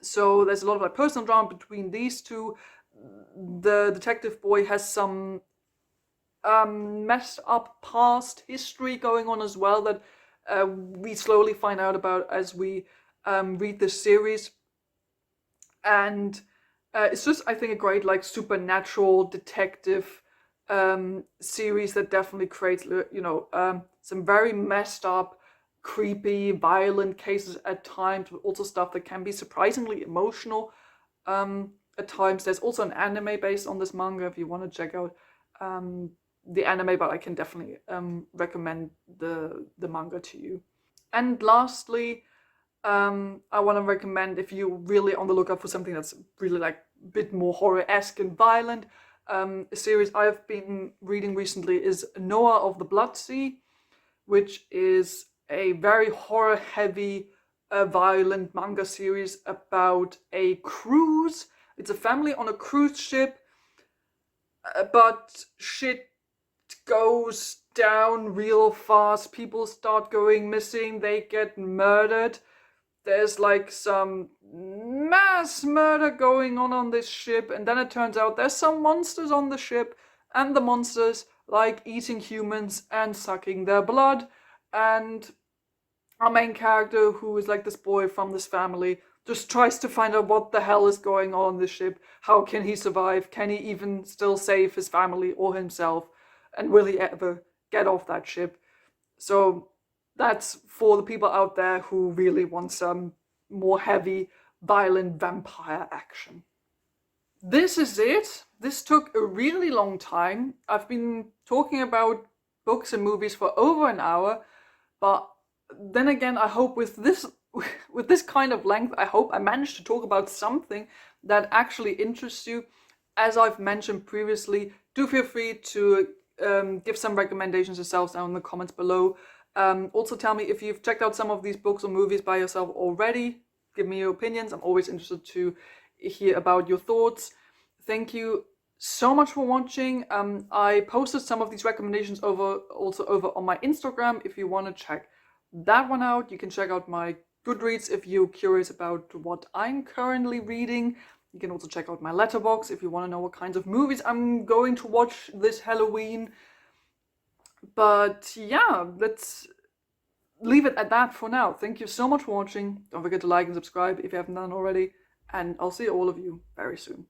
So there's a lot of like personal drama between these two. The detective boy has some messed up past history going on as well that we slowly find out about as we read this series. And it's just, I think, a great like supernatural detective series that definitely creates some very messed up, creepy, violent cases at times, but also stuff that can be surprisingly emotional at times. There's also an anime based on this manga if you want to check out the anime, but I can definitely recommend the manga to you. And lastly, I want to recommend, if you're really on the lookout for something that's really like a bit more horror-esque and violent, a series I've been reading recently is Noah of the Blood Sea, which is a very horror-heavy, violent manga series about a cruise. It's a family on a cruise ship, but shit goes down real fast. People start going missing, they get murdered, there's like some mass murder going on this ship, and then it turns out there's some monsters on the ship, and the monsters like eating humans and sucking their blood, and our main character, who is like this boy from this family, just tries to find out what the hell is going on this ship. How can he survive? Can he even still save his family or himself? And will he ever get off that ship? So that's for the people out there who really want some more heavy, violent vampire action. This is it. This took a really long time. I've been talking about books and movies for over an hour, but then again, I hope with this kind of length, I hope I managed to talk about something that actually interests you. As I've mentioned previously, do feel free to give some recommendations yourselves down in the comments below. Also tell me if you've checked out some of these books or movies by yourself already. Give me your opinions. I'm always interested to hear about your thoughts. Thank you so much for watching. I posted some of these recommendations also over on my Instagram. If you want to check that one out, you can check out my Goodreads if you're curious about what I'm currently reading. You can also check out my letterbox if you want to know what kinds of movies I'm going to watch this Halloween. But yeah, let's leave it at that for now. Thank you so much for watching. Don't forget to like and subscribe if you haven't done already. And I'll see all of you very soon.